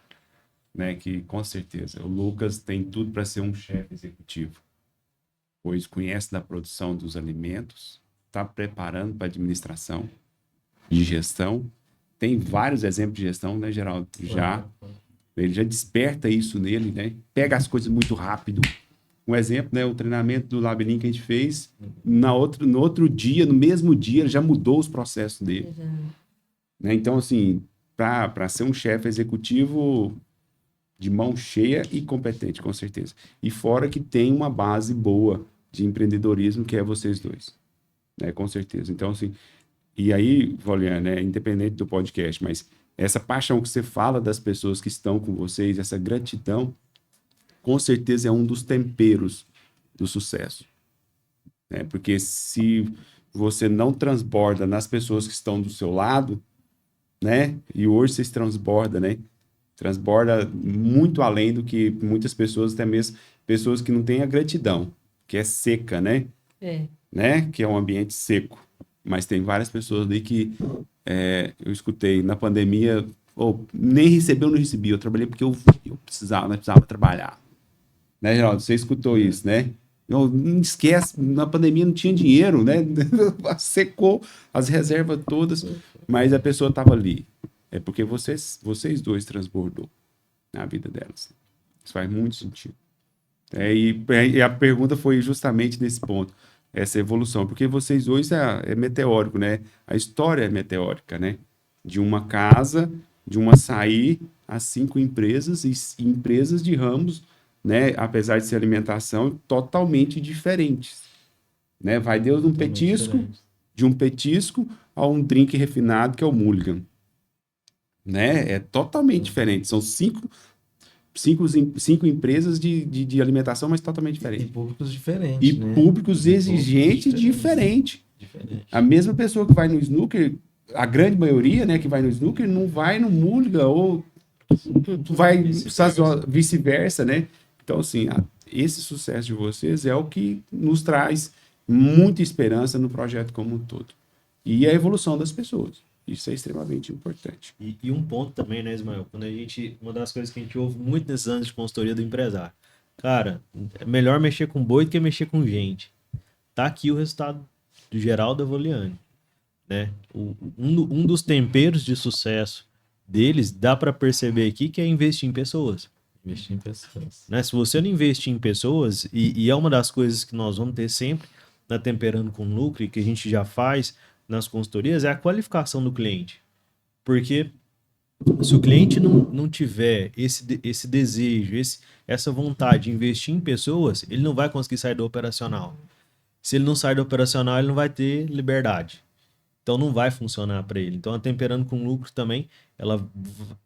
né? Que com certeza o Lucas tem tudo para ser um chefe executivo, pois conhece da produção dos alimentos, está preparando para administração, de gestão. Tem vários exemplos de gestão, né, Geraldo? Ele já desperta isso nele, né? Pega as coisas muito rápido. Um exemplo, né, o treinamento do Labirinto que a gente fez, no outro dia, no mesmo dia, ele já mudou os processos dele. Né? Então, assim, para ser um chefe executivo de mão cheia e competente, com certeza. E fora que tem uma base boa de empreendedorismo, que é vocês dois. né? Com certeza. Então, assim, e aí, Voliane, né, independente do podcast, mas essa paixão que você fala das pessoas que estão com vocês, essa gratidão, com certeza é um dos temperos do sucesso, né? Porque se você não transborda nas pessoas que estão do seu lado, né? E hoje vocês transborda, né? Transborda muito além do que muitas pessoas, até mesmo pessoas que não têm a gratidão, que é seca, né? Né? Que é um ambiente seco. Mas tem várias pessoas ali que eu escutei na pandemia, nem recebeu, não recebi. Eu trabalhei porque eu precisava trabalhar. Né, Geraldo? Você escutou isso, né? Não esquece, na pandemia não tinha dinheiro, né? Secou as reservas todas, mas a pessoa estava ali. É porque vocês dois transbordou na vida delas. Isso faz muito sentido. E a pergunta foi justamente nesse ponto, essa evolução, porque vocês dois é meteórico, né? A história é meteórica, né? De uma casa, de uma sair a 5 empresas, e empresas de ramos, né? Apesar de ser alimentação, totalmente diferentes, né? Vai de um petisco, de um petisco a um drink refinado, que é o Mulligan, né? É totalmente diferente. São cinco empresas de alimentação, mas totalmente E diferentes. públicos diferentes, E né? públicos exigentes diferentes. A mesma pessoa que vai no snooker, a grande maioria, né, que vai no snooker, não vai no Mulligan ou vai vice-versa, né? Então, assim, esse sucesso de vocês é o que nos traz muita esperança no projeto como um todo. E a evolução das pessoas. Isso é extremamente importante. E um ponto também, né, Ismael? Uma das coisas que a gente ouve muito nesses anos de consultoria do empresário. Cara, é melhor mexer com boi do que mexer com gente. Tá aqui o resultado do Geraldo e da Voliane, né? Um dos temperos de sucesso deles, dá para perceber aqui, que é investir em pessoas. Investir em pessoas. Né? Se você não investir em pessoas, e é uma das coisas que nós vamos ter sempre na Temperando com Lucro, e que a gente já faz nas consultorias, é a qualificação do cliente. Porque se o cliente não tiver esse desejo, essa vontade de investir em pessoas, ele não vai conseguir sair do operacional. Se ele não sair do operacional, ele não vai ter liberdade. Então não vai funcionar para ele. Então a Temperando com Lucro também,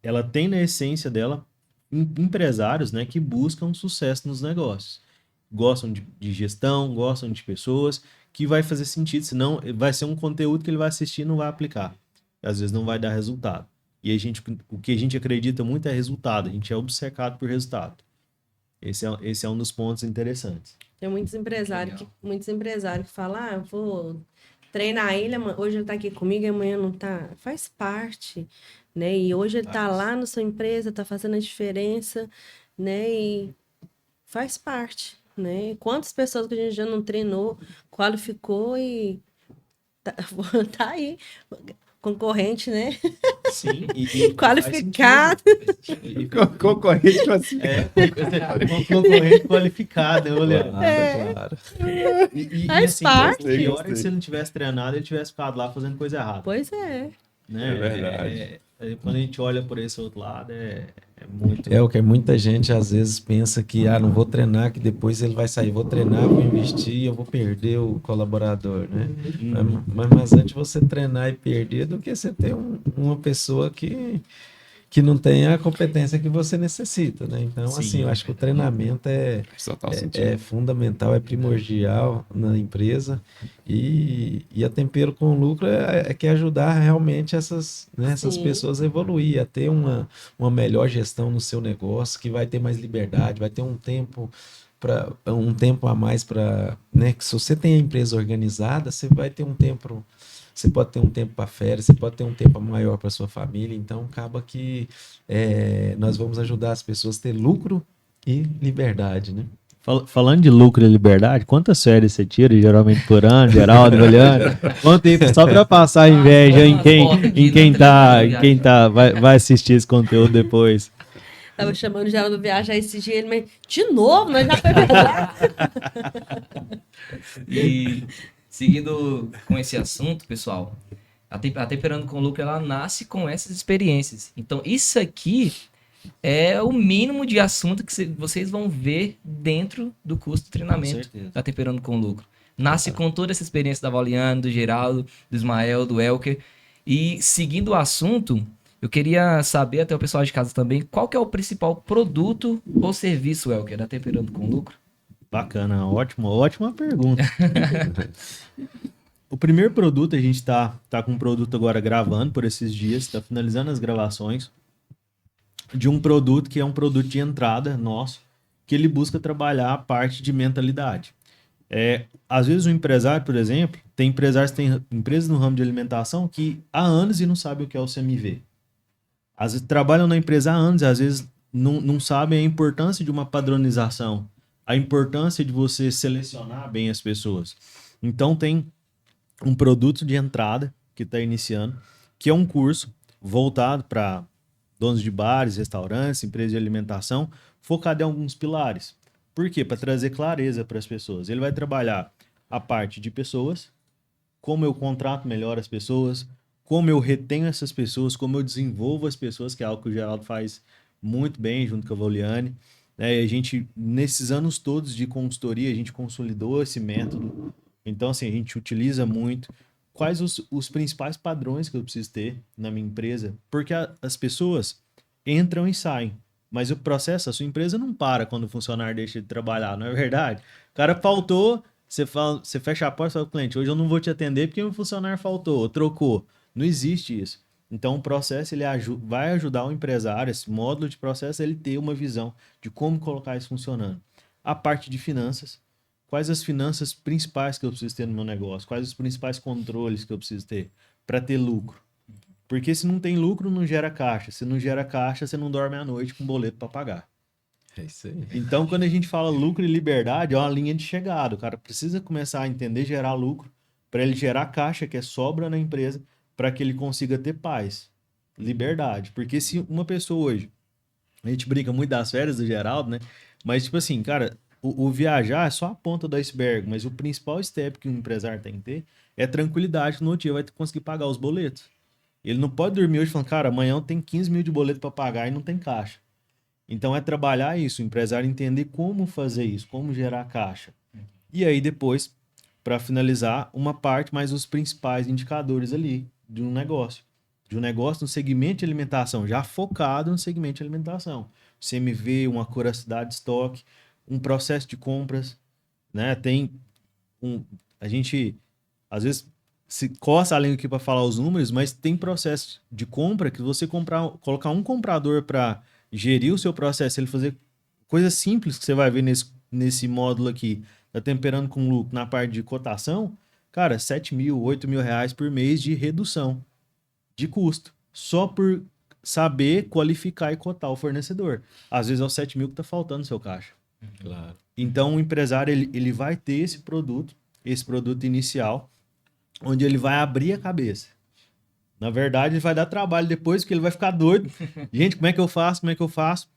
ela tem na essência dela empresários, né, que buscam sucesso nos negócios. Gostam de gestão, gostam de pessoas, que vai fazer sentido, senão vai ser um conteúdo que ele vai assistir e não vai aplicar. Às vezes não vai dar resultado. E o que a gente acredita muito é resultado, a gente é obcecado por resultado. Esse é um dos pontos interessantes. Tem muitos empresários que falam, eu vou treinar ele, hoje ele está aqui comigo e amanhã não está. Faz parte, né? E hoje ele está lá na sua empresa, está fazendo a diferença, né? E faz parte, né? Quantas pessoas que a gente já não treinou, qualificou e tá aí, concorrente, né? Sim, e qualificado. Concorrente classificado. Concorrente qualificado, olha. Claro. Faz parte. Pior é que se ele não tivesse treinado, ele tivesse ficado lá fazendo coisa errada. Pois é. Né? É verdade. Quando a gente olha por esse outro lado, é muito... É o que muita gente às vezes pensa que, não vou treinar, que depois ele vai sair. Vou treinar, vou investir, eu vou perder o colaborador, né? Mas antes você treinar e perder do que você ter uma pessoa que não tem a competência que você necessita, né? Então, Sim. assim, eu acho que o treinamento é fundamental, é primordial na empresa, e a Tempero com Lucro que ajudar realmente essas pessoas a evoluir, a ter uma melhor gestão no seu negócio, que vai ter mais liberdade, vai ter um tempo a mais para, né? Que se você tem a empresa organizada, você vai ter um tempo. Você pode ter um tempo para férias, você pode ter um tempo maior para sua família. Então, acaba que nós vamos ajudar as pessoas a ter lucro e liberdade, né? Falando de lucro e liberdade, quantas séries você tira geralmente por ano, Geraldo, olhando? Conta aí, só para passar a inveja em quem vai assistir esse conteúdo depois. Tava chamando o Geraldo viajar esse dia, mas de novo, nós já foi viajar. E seguindo com esse assunto, pessoal, a Temperando com Lucro, ela nasce com essas experiências. Então, isso aqui é o mínimo de assunto que vocês vão ver dentro do curso de treinamento da Temperando com Lucro. nasce com toda essa experiência da Vauliane, do Geraldo, do Ismael, do Elker. E seguindo o assunto, eu queria saber, até o pessoal de casa também, qual que é o principal produto ou serviço, Elker, da Temperando com Lucro? Bacana, ótima pergunta. O primeiro produto, a gente tá com um produto agora gravando por esses dias, tá finalizando as gravações de um produto que é um produto de entrada nosso, que ele busca trabalhar a parte de mentalidade. Às vezes o empresário, por exemplo, tem empresários, tem empresas no ramo de alimentação que há anos e não sabem o que é o CMV. Às vezes trabalham na empresa há anos e às vezes não sabem a importância de uma padronização, a importância de você selecionar bem as pessoas. Então tem um produto de entrada que está iniciando, que é um curso voltado para donos de bares, restaurantes, empresas de alimentação, focado em alguns pilares. Por quê? Para trazer clareza para as pessoas. Ele vai trabalhar a parte de pessoas, como eu contrato melhor as pessoas, como eu retenho essas pessoas, como eu desenvolvo as pessoas, que é algo que o Geraldo faz muito bem junto com a Vauliane. A gente, nesses anos todos de consultoria, a gente consolidou esse método. Então, assim, a gente utiliza muito. Quais os principais padrões que eu preciso ter na minha empresa? Porque as pessoas entram e saem. Mas o processo, a sua empresa não para quando o funcionário deixa de trabalhar, não é verdade? O cara faltou, você fecha a porta e fala ao cliente, hoje eu não vou te atender porque o funcionário faltou, ou trocou. Não existe isso. Então o processo ele vai ajudar o empresário, esse módulo de processo, ele ter uma visão de como colocar isso funcionando. A parte de finanças, quais as finanças principais que eu preciso ter no meu negócio, quais os principais controles que eu preciso ter para ter lucro. Porque se não tem lucro, não gera caixa. Se não gera caixa, você não dorme à noite com boleto para pagar. É isso aí. Então, quando a gente fala lucro e liberdade, é uma linha de chegada. O cara precisa começar a entender gerar lucro para ele gerar caixa, que é sobra na empresa, para que ele consiga ter paz, liberdade. Porque se uma pessoa hoje, a gente brinca muito das férias do Geraldo, né? Mas, tipo assim, cara, o viajar é só a ponta do iceberg, mas o principal step que um empresário tem que ter é tranquilidade, que no outro dia vai conseguir pagar os boletos. Ele não pode dormir hoje falando, cara, amanhã eu tenho 15 mil de boleto para pagar e não tem caixa. Então é trabalhar isso, o empresário entender como fazer isso, como gerar caixa. E aí depois, para finalizar, uma parte, mais os principais indicadores ali de um negócio. De um negócio no segmento de alimentação, já focado no segmento de alimentação. CMV, uma acuracidade de estoque, um processo de compras, né? A gente, às vezes, se coça a língua aqui para falar os números, mas tem processo de compra que você colocar um comprador para gerir o seu processo, ele fazer coisas simples que você vai ver nesse módulo aqui, tá temperando com lucro na parte de cotação, cara, 7 mil, 8 mil reais por mês de redução de custo, só por saber qualificar e cotar o fornecedor. Às vezes é os 7 mil que tá faltando no seu caixa. Claro. Então o empresário ele vai ter esse produto inicial, onde ele vai abrir a cabeça. Na verdade, ele vai dar trabalho depois, porque ele vai ficar doido. Gente, como é que eu faço? Como é que eu faço?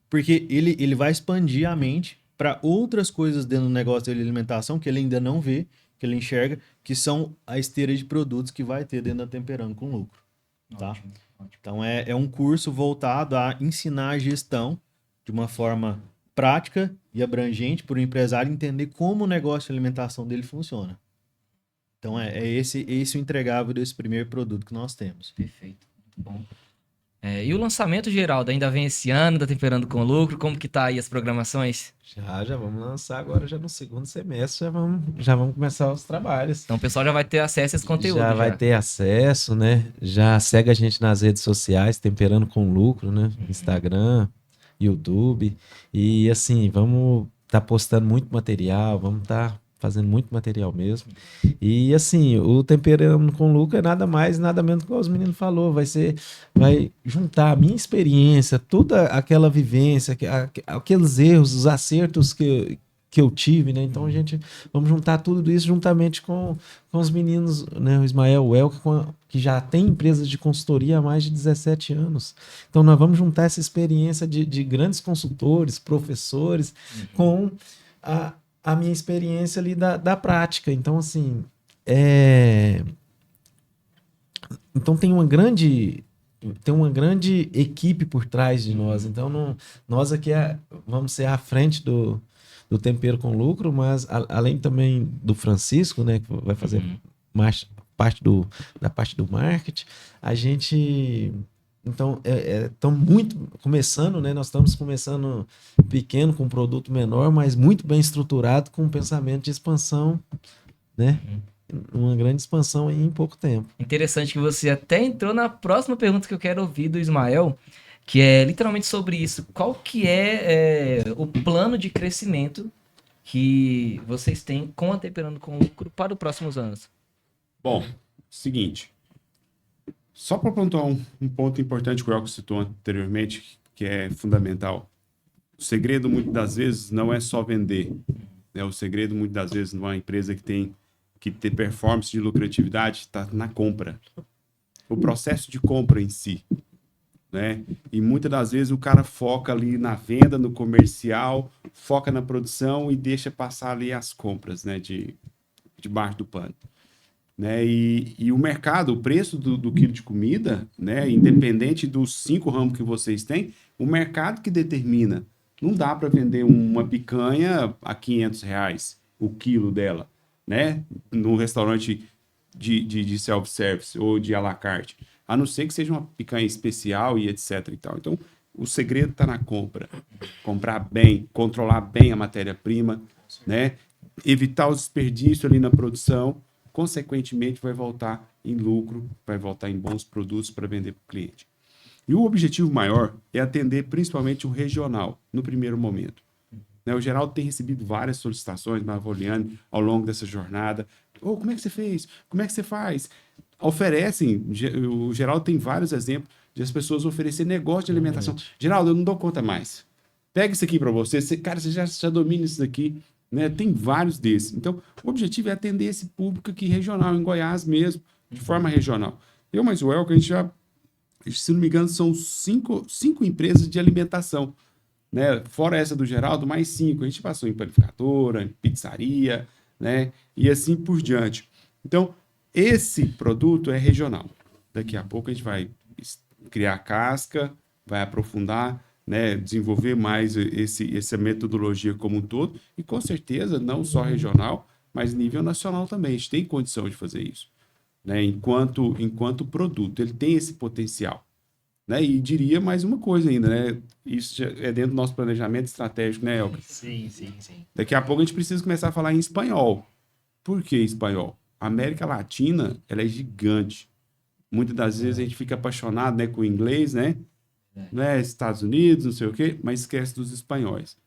Porque ele vai expandir a mente para outras coisas dentro do negócio de alimentação que ele ainda não vê, que ele enxerga, que são a esteira de produtos que vai ter dentro da Temperando com Lucro. Tá? Ótimo. Então, é um curso voltado a ensinar a gestão de uma forma prática e abrangente para o empresário entender como o negócio de alimentação dele funciona. Então, é esse o entregável desse primeiro produto que nós temos. Perfeito, muito bom. E o lançamento, Geraldo, ainda vem esse ano, tá Temperando com Lucro, como que tá aí as programações? Já vamos lançar agora, já no segundo semestre, já vamos começar os trabalhos. Então o pessoal já vai ter acesso a esse conteúdo. Já vai ter acesso, né? Já segue a gente nas redes sociais, Temperando com Lucro, né? Instagram, YouTube. E assim, vamos estar postando muito material, vamos estar fazendo muito material mesmo. E assim, o Temperando com Lucro é nada mais, nada menos que os meninos falou, vai juntar a minha experiência, toda aquela vivência, aqueles erros, os acertos que eu tive, né? Então vamos juntar tudo isso juntamente com os meninos, né? O Ismael, o Elker, que já tem empresas de consultoria há mais de 17 anos. Então nós vamos juntar essa experiência de grandes consultores, professores, com a minha experiência ali da prática. Então, assim, então tem uma grande equipe por trás de nós. Então, nós aqui vamos ser à frente do Tempero com Lucro, mas além também do Francisco, né, que vai fazer mais da parte do marketing, a gente... Então, estamos muito começando, né? Nós estamos começando pequeno, com um produto menor, mas muito bem estruturado, com um pensamento de expansão, né? Uma grande expansão aí em pouco tempo. Interessante que você até entrou na próxima pergunta que eu quero ouvir do Ismael, que é literalmente sobre isso. Qual que é o plano de crescimento que vocês têm com a Temperando com Lucro para os próximos anos? Bom, seguinte. Só para pontuar um ponto importante que o Elco citou anteriormente, que é fundamental. O segredo, muitas das vezes, não é só vender. Né? O segredo, muitas das vezes, numa empresa que tem que ter performance de lucratividade, está na compra. O processo de compra em si. Né? E muitas das vezes o cara foca ali na venda, no comercial, foca na produção e deixa passar ali as compras, né? Debaixo do pano. Né? E o mercado, o preço do quilo de comida, né? Independente dos 5 ramos que vocês têm, o mercado que determina. Não dá para vender uma picanha a R$500, o quilo dela, né? Num restaurante de self-service ou de à la carte. A não ser que seja uma picanha especial e etc. E tal. Então, o segredo está na compra. Comprar bem, controlar bem a matéria-prima, né? Evitar o desperdício ali na produção. Consequentemente, vai voltar em lucro, vai voltar em bons produtos para vender para o cliente. E o objetivo maior é atender principalmente o regional, no primeiro momento. Né, o Geraldo tem recebido várias solicitações na Avoliane ao longo dessa jornada. Como é que você fez? Como é que você faz? Oferecem, o Geraldo tem vários exemplos de as pessoas oferecerem negócio de alimentação. Geraldo, eu não dou conta mais. Pega isso aqui para você. Cara, você já domina isso daqui. Né? Tem vários desses. Então, o objetivo é atender esse público aqui regional, em Goiás mesmo, de forma regional. Eu mais o Elco, a gente já, se não me engano, são cinco empresas de alimentação. Né? Fora essa do Geraldo, mais 5. A gente passou em panificadora, em pizzaria, né? E assim por diante. Então, esse produto é regional. Daqui a pouco a gente vai criar casca, vai aprofundar, né, desenvolver mais essa metodologia como um todo, e com certeza não só regional, mas nível nacional também. A gente tem condição de fazer isso, né, enquanto produto. Ele tem esse potencial. Né, e diria mais uma coisa ainda, né? Isso já é dentro do nosso planejamento estratégico, né, Elker? Sim. Daqui a pouco a gente precisa começar a falar em espanhol. Por que espanhol? A América Latina, ela é gigante. Muitas das vezes a gente fica apaixonado, né, com o inglês, né? Estados Unidos, não sei o quê, mas esquece dos espanhóis.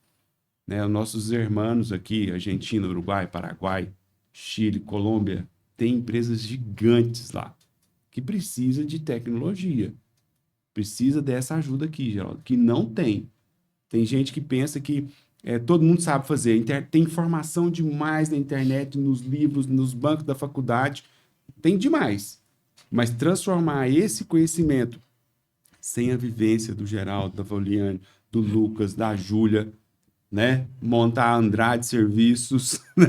Né? Os nossos irmãos aqui, Argentina, Uruguai, Paraguai, Chile, Colômbia, tem empresas gigantes lá que precisam de tecnologia. Precisa dessa ajuda aqui, Geraldo, que não tem. Tem gente que pensa que todo mundo sabe fazer. Tem informação demais na internet, nos livros, nos bancos da faculdade. Tem demais. Mas transformar esse conhecimento sem a vivência do Geraldo, da Voliane, do Lucas, da Júlia, né? Montar a Andrade Serviços, né?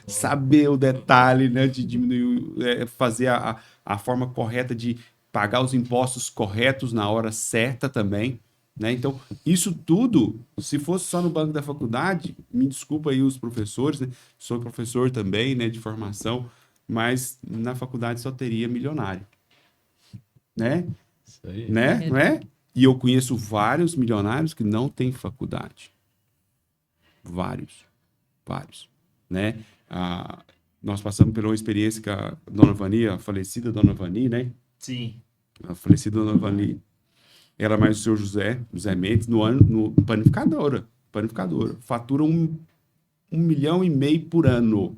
Saber o detalhe, né? De diminuir, fazer a forma correta de pagar os impostos corretos na hora certa também, né? Então, isso tudo, se fosse só no banco da faculdade, me desculpa aí os professores, né? Sou professor também, né, de formação, mas na faculdade só teria milionário, né? Isso aí. Né? Não é? E eu conheço vários milionários que não têm faculdade. Vários. Né? Nós passamos por uma experiência com a Dona Vani, a falecida Dona Vani, né? Sim. A falecida Dona Vani. Ela mais o seu José Mendes, no panificadora. Fatura 1,5 milhão por ano.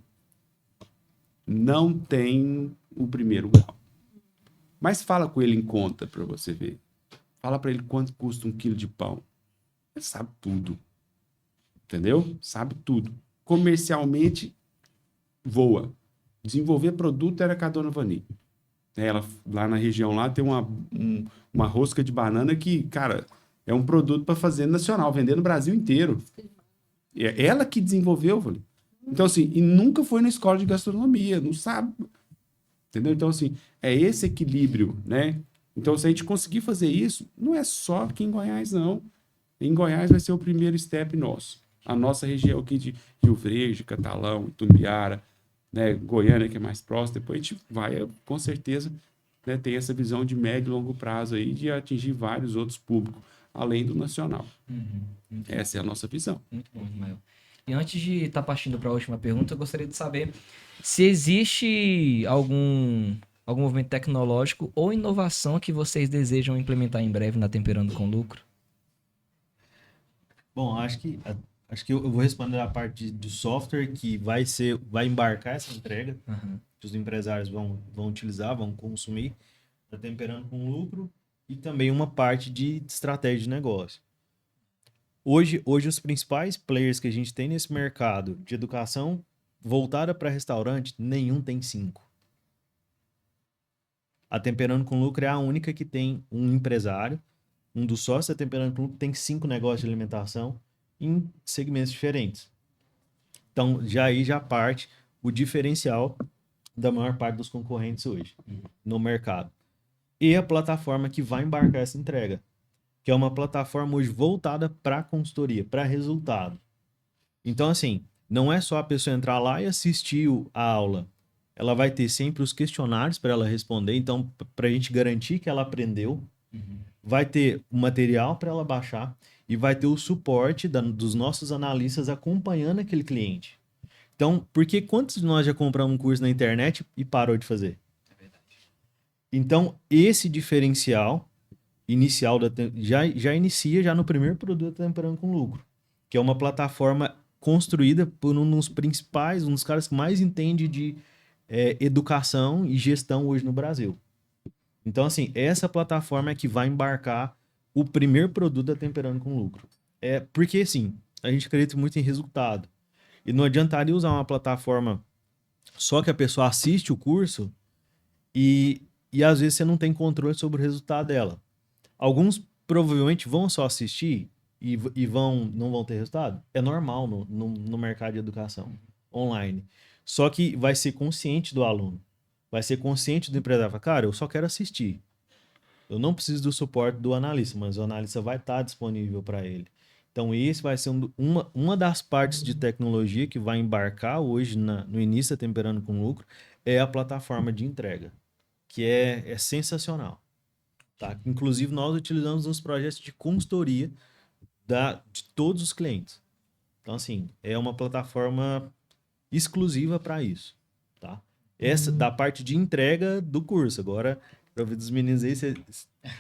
Não tem o primeiro grau. Mas fala com ele em conta para você ver. Fala para ele quanto custa 1 quilo de pão. Ele sabe tudo. Entendeu? Sabe tudo. Comercialmente, voa. Desenvolver produto era com a Dona Vani. Ela, lá na região, lá tem uma rosca de banana que, cara, é um produto para fazer nacional, vender no Brasil inteiro. É ela que desenvolveu, falei. Então, assim, e nunca foi na escola de gastronomia, não sabe. Entendeu? Então, assim, é esse equilíbrio, né? Então, se a gente conseguir fazer isso, não é só aqui em Goiás, não. Em Goiás vai ser o primeiro step nosso. A nossa região aqui de Rio Verde, Catalão, Itumbiara, né, Goiânia, que é mais próximo, depois a gente vai, com certeza, né, ter essa visão de médio e longo prazo aí de atingir vários outros públicos, além do nacional. Essa é a nossa visão. Muito bom, Ismael. E antes de estar partindo para a última pergunta, eu gostaria de saber se existe algum movimento tecnológico ou inovação que vocês desejam implementar em breve na Temperando com Lucro. Bom, acho que eu vou responder a parte do software que vai embarcar essa entrega, que os empresários vão utilizar, vão consumir, tá Temperando com Lucro, e também uma parte de estratégia de negócio. Hoje os principais players que a gente tem nesse mercado de educação voltada para restaurante, nenhum tem 5. A Temperando com Lucro é a única que tem um empresário, um dos sócios da Temperando com Lucro tem 5 negócios de alimentação em segmentos diferentes. Então, já parte o diferencial da maior parte dos concorrentes hoje no mercado. E a plataforma que vai embarcar essa entrega, que é uma plataforma hoje voltada para consultoria, para resultado. Então, assim, não é só a pessoa entrar lá e assistir a aula. Ela vai ter sempre os questionários para ela responder. Então, para a gente garantir que ela aprendeu, vai ter o material para ela baixar e vai ter o suporte dos nossos analistas acompanhando aquele cliente. Então, porque quantos de nós já compramos um curso na internet e parou de fazer? É verdade. Então, esse diferencial inicial já inicia já no primeiro produto da Temperando com Lucro, que é uma plataforma construída por um dos caras que mais entende de educação e gestão hoje no Brasil. Então, assim, essa plataforma é que vai embarcar o primeiro produto da Temperando com Lucro. Porque, assim, a gente acredita muito em resultado. E não adiantaria usar uma plataforma só que a pessoa assiste o curso e às vezes você não tem controle sobre o resultado dela. Alguns provavelmente vão só assistir e não vão ter resultado. É normal no mercado de educação online. Só que vai ser consciente do aluno. Vai ser consciente do empresário. Fala, cara, eu só quero assistir. Eu não preciso do suporte do analista, mas o analista vai estar disponível para ele. Então, esse vai ser uma das partes de tecnologia que vai embarcar hoje no início da Temperando com Lucro, é a plataforma de entrega, que é sensacional. Tá? Inclusive, nós utilizamos nos projetos de consultoria de todos os clientes. Então, assim, é uma plataforma exclusiva para isso. Tá? Essa da parte de entrega do curso. Agora, para ouvir dos meninos aí,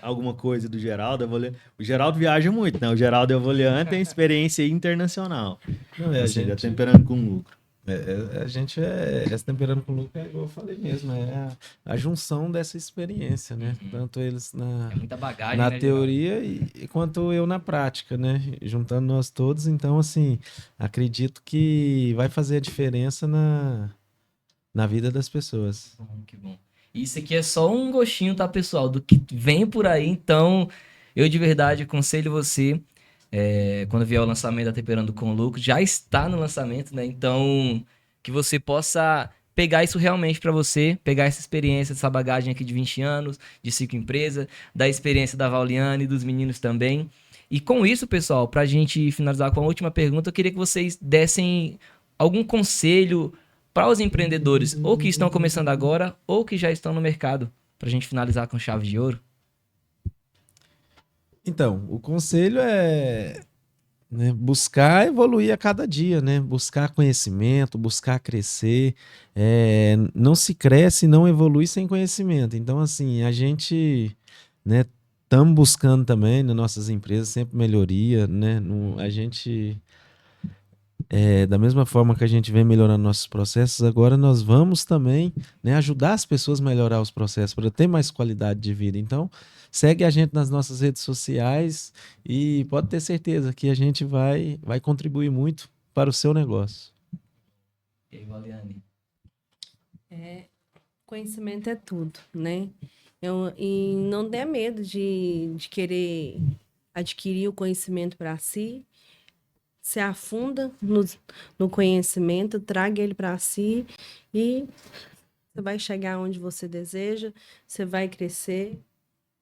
alguma coisa do Geraldo Evoliano. O Geraldo viaja muito, né? O Geraldo Evoliano tem experiência internacional. Não, a gente já Temperando com Lucro. Essa Temperando com Lucro, igual eu falei mesmo, é a junção dessa experiência, né? Tanto eles muita bagagem, na né, teoria quanto eu na prática, né? Juntando nós todos, então, assim, acredito que vai fazer a diferença na vida das pessoas. Que bom. Isso aqui é só um gostinho, tá, pessoal, do que vem por aí. Então, eu de verdade aconselho você, quando vier o lançamento da Temperando com Lucro, já está no lançamento, né? Então, que você possa pegar isso realmente para você, pegar essa experiência, essa bagagem aqui de 20 anos, de 5 empresas, da experiência da Vauliane e dos meninos também. E com isso, pessoal, pra gente finalizar com a última pergunta, eu queria que vocês dessem algum conselho para os empreendedores, ou que estão começando agora, ou que já estão no mercado, para a gente finalizar com chave de ouro. Então, o conselho é, né, buscar evoluir a cada dia, né? Buscar conhecimento, buscar crescer. Não se cresce, não evolui sem conhecimento. Então, assim, a gente, né, estamos buscando também nas nossas empresas sempre melhoria, né? A gente... da mesma forma que a gente vem melhorando nossos processos, agora nós vamos também, né, ajudar as pessoas a melhorar os processos para ter mais qualidade de vida. Então, segue a gente nas nossas redes sociais e pode ter certeza que a gente vai contribuir muito para o seu negócio. E aí, Vauliane? Conhecimento é tudo, né? E não dê medo de querer adquirir o conhecimento para si. Se afunda no conhecimento, traga ele para si e você vai chegar onde você deseja, você vai crescer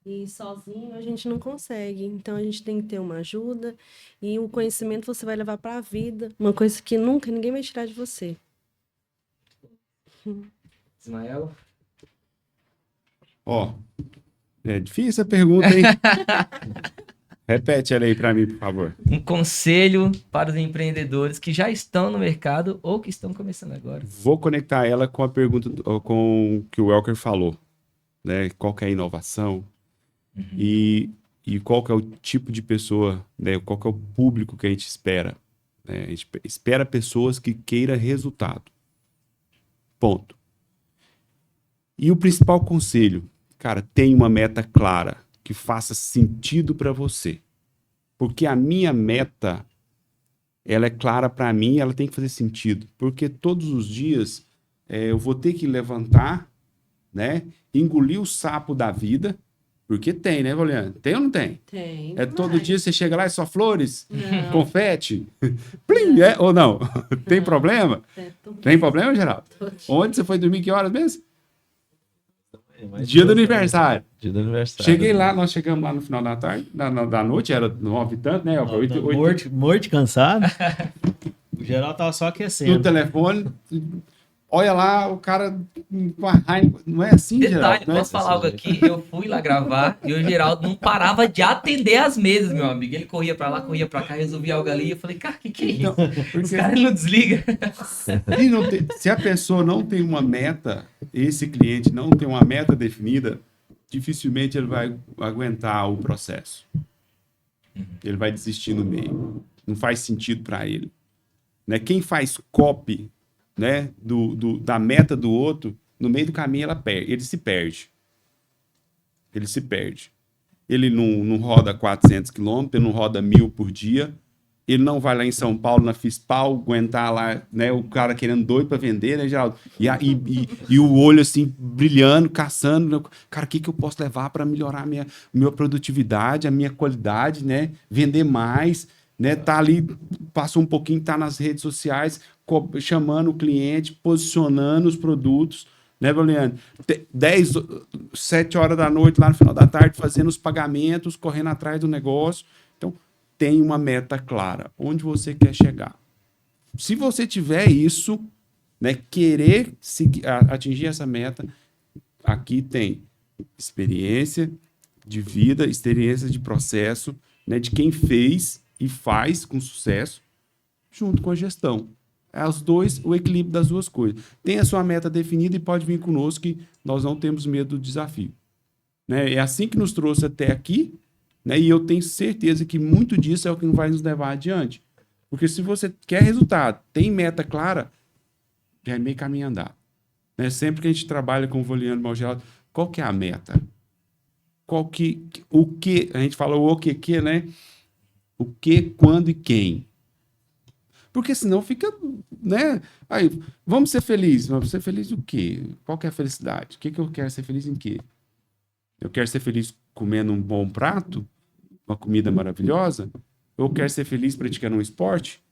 E sozinho a gente não consegue. Então a gente tem que ter uma ajuda. E o conhecimento você vai levar para a vida. Uma coisa que nunca ninguém vai tirar de você. Ismael? Ó, é difícil a pergunta, hein? Repete ela aí pra mim, por favor. Um conselho para os empreendedores que já estão no mercado ou que estão começando agora. Vou conectar ela com a pergunta, com o que o Welker falou, né? Qual que é a inovação e qual que é o tipo de pessoa, né? Qual que é o público que a gente espera, né? A gente espera pessoas que queiram resultado. Ponto. E o principal conselho, cara, tenha uma meta clara, que faça sentido para você. Porque a minha meta, ela é clara para mim, ela tem que fazer sentido. Porque todos os dias eu vou ter que levantar, né? Engolir o sapo da vida. Porque tem, né, Valiane? Tem ou não tem? Tem. É todo dia você chega lá e só flores, Não. confete, plim, ou não? Tem problema? Tem problema, Geraldo? Onde você foi dormir? Que horas mesmo? Dia do aniversário. Dia do aniversário. Cheguei lá, nós chegamos lá no final da tarde, da noite, era 9 e tanto, né? Morto, cansado. O geral tava só No aquecendo. telefone, olha lá, o cara com a Heineken, não é assim, Detalhe, Geraldo? Não é posso falar algo aqui? Eu fui lá gravar e o Geraldo não parava de atender as mesas, meu amigo. Ele corria pra lá, corria pra cá, resolvia algo ali. Eu falei, cara, que é isso? Então, Os porque caras não desligam. se a pessoa não tem uma meta, esse cliente não tem uma meta definida, dificilmente ele vai aguentar o processo. Ele vai desistir no meio. Não faz sentido para ele. Né? Quem faz copy, né, da meta do outro, no meio do caminho ele se perde. Ele se perde. Ele não roda 400 quilômetros, ele não roda 1.000 por dia, ele não vai lá em São Paulo, na Fispal, aguentar lá, né, o cara querendo doido para vender, né, Geraldo? E o olho assim, brilhando, caçando. Né? Cara, o que eu posso levar para melhorar a minha produtividade, a minha qualidade, né? Vender mais, né? Tá ali, passou um pouquinho, tá nas redes sociais, chamando o cliente, posicionando os produtos, né, Valiane? 7 horas da noite, lá no final da tarde, fazendo os pagamentos, correndo atrás do negócio. Então, tem uma meta clara, onde você quer chegar. Se você tiver isso, né, querer atingir essa meta, aqui tem experiência de vida, experiência de processo, né, de quem fez e faz com sucesso, junto com a gestão. É o equilíbrio das duas coisas. Tem a sua meta definida e pode vir conosco que nós não temos medo do desafio. Né? É assim que nos trouxe até aqui, né? E eu tenho certeza que muito disso é o que vai nos levar adiante. Porque se você quer resultado, tem meta clara, já é meio caminho andado. Né? Sempre que a gente trabalha com o Voliano Malgeraldo, qual que é a meta? O que, a gente fala o que, né? O que, quando e quem. Porque senão fica, né? Aí, vamos ser felizes. Vamos ser felizes o quê? Qual que é a felicidade? O que eu quero ser feliz em quê? Eu quero ser feliz comendo um bom prato? Uma comida maravilhosa? Ou quero ser feliz praticando um esporte?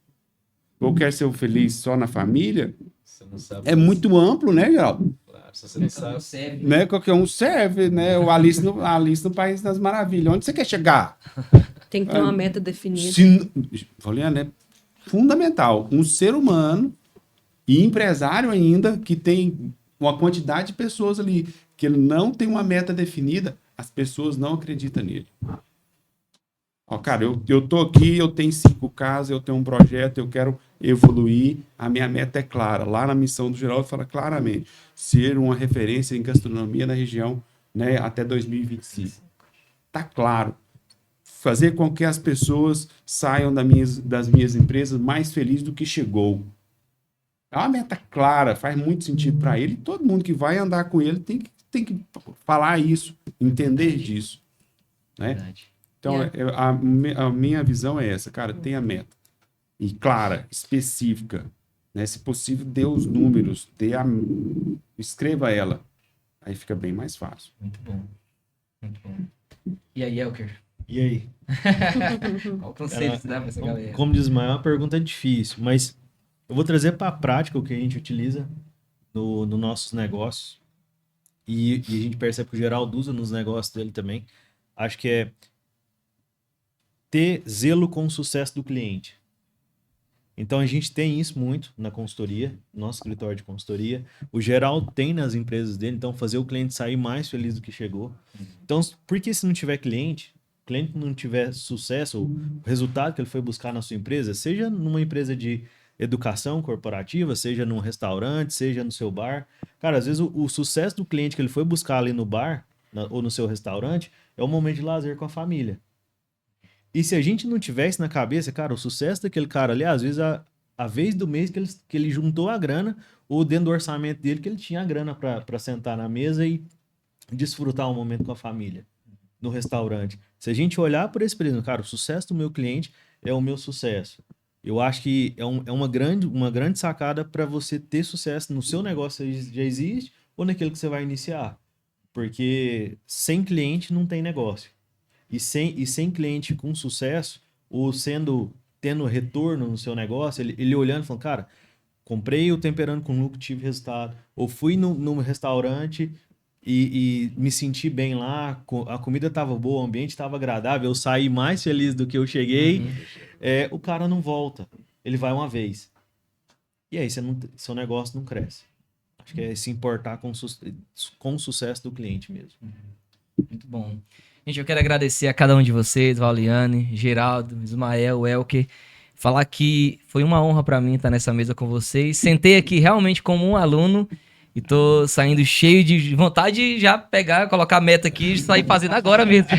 Ou quero ser feliz só na família? Você não sabe. É muito amplo, né, Geraldo? Claro, se você não sabe. Né? Qualquer um serve, né? O Alice no País das Maravilhas. Onde você quer chegar? Tem que ter uma meta definida. Valiano, é fundamental. Um ser humano e empresário ainda que tem uma quantidade de pessoas ali que ele não tem uma meta definida, as pessoas não acreditam nele. Ó, cara, eu tô aqui, eu tenho 5 casas, eu tenho um projeto, eu quero evoluir, a minha meta é clara. Lá na missão do Geraldo fala claramente, ser uma referência em gastronomia na região, né, até 2025. Tá claro. Fazer com que as pessoas saiam das minhas empresas mais felizes do que chegou. É uma meta clara, faz muito sentido para ele. Todo mundo que vai andar com ele tem que falar isso, entender disso. Né? Verdade. Então, a minha visão é essa, cara, tenha meta. E clara, específica. Né? Se possível, dê os números, escreva ela. Aí fica bem mais fácil. Muito bom. Muito bom. E aí, Elker? E aí? Qual conselho você dá pra essa galera? Como diz Maia, é uma pergunta difícil, mas eu vou trazer para a prática o que a gente utiliza no nossos negócios. e a gente percebe que o Geraldo usa nos negócios dele também, acho que é ter zelo com o sucesso do cliente. Então a gente tem isso muito na consultoria, nosso escritório de consultoria. O Geraldo tem nas empresas dele, então fazer o cliente sair mais feliz do que chegou. Então, porque se não tiver cliente, o cliente não tiver sucesso, o resultado que ele foi buscar na sua empresa, seja numa empresa de educação corporativa, seja num restaurante, seja no seu bar. Cara, às vezes o sucesso do cliente que ele foi buscar ali no bar ou no seu restaurante é um momento de lazer com a família. E se a gente não tivesse na cabeça, cara, o sucesso daquele cara ali, às vezes a vez do mês que ele juntou a grana, ou dentro do orçamento dele que ele tinha a grana para sentar na mesa e desfrutar um momento com a família no restaurante. Se a gente olhar por esse período, cara, o sucesso do meu cliente é o meu sucesso. Eu acho que é uma grande sacada para você ter sucesso no seu negócio que já existe ou naquilo que você vai iniciar. Porque sem cliente não tem negócio. E sem cliente com sucesso, ou tendo retorno no seu negócio, ele olhando e falando, cara, comprei o Temperando com Lucro, tive resultado. Ou fui num restaurante e me senti bem lá, a comida estava boa, o ambiente estava agradável, eu saí mais feliz do que eu cheguei. O cara não volta, ele vai uma vez. E aí seu negócio não cresce. Acho que é se importar com o sucesso do cliente mesmo. Muito bom. Gente, eu quero agradecer a cada um de vocês, Vauliane, Geraldo, Ismael, Elker. Falar que foi uma honra para mim estar nessa mesa com vocês. Sentei aqui realmente como um aluno e tô saindo cheio de vontade de já pegar, colocar a meta aqui e sair fazendo agora mesmo.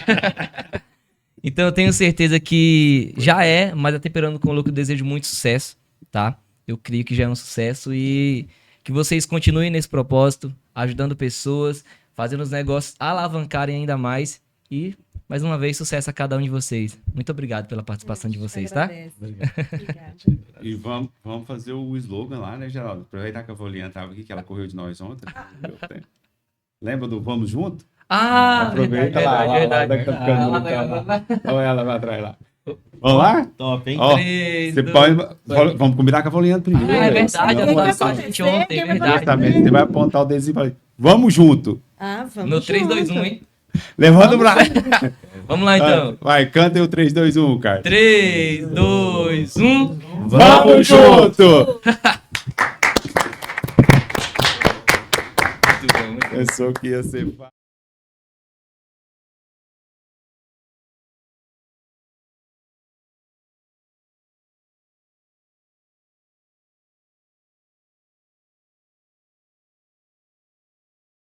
Então eu tenho certeza que já é, mas a Temperando com o Lucro eu desejo muito sucesso, tá? Eu creio que já é um sucesso e que vocês continuem nesse propósito, ajudando pessoas, fazendo os negócios alavancarem ainda mais. E, mais uma vez, sucesso a cada um de vocês. Muito obrigado pela participação de vocês, tá? Obrigada. E vamos fazer o slogan lá, né, Geraldo? Aproveitar que a Voliana estava aqui, que ela correu de nós ontem. Lembra do Vamos Junto? Ah, Aproveita verdade. Olha ela vai atrás lá. Vamos lá? Top, hein? Ó, Três, você dois, vamos combinar com a Voliana primeiro. Ah, é velho. verdade, Senão- ela passou a gente ontem, é verdade. Exatamente, você vai apontar o dedinho e falar, vamos junto. Vamos No 3, 2, 1, junto. hein? Levanta o braço. Vamos lá, então. Vai, canta aí o 3, 2, 1, cara. 3, 2, 1. Vamos junto! Muito bom, muito bom. Pensou que ia ser fácil.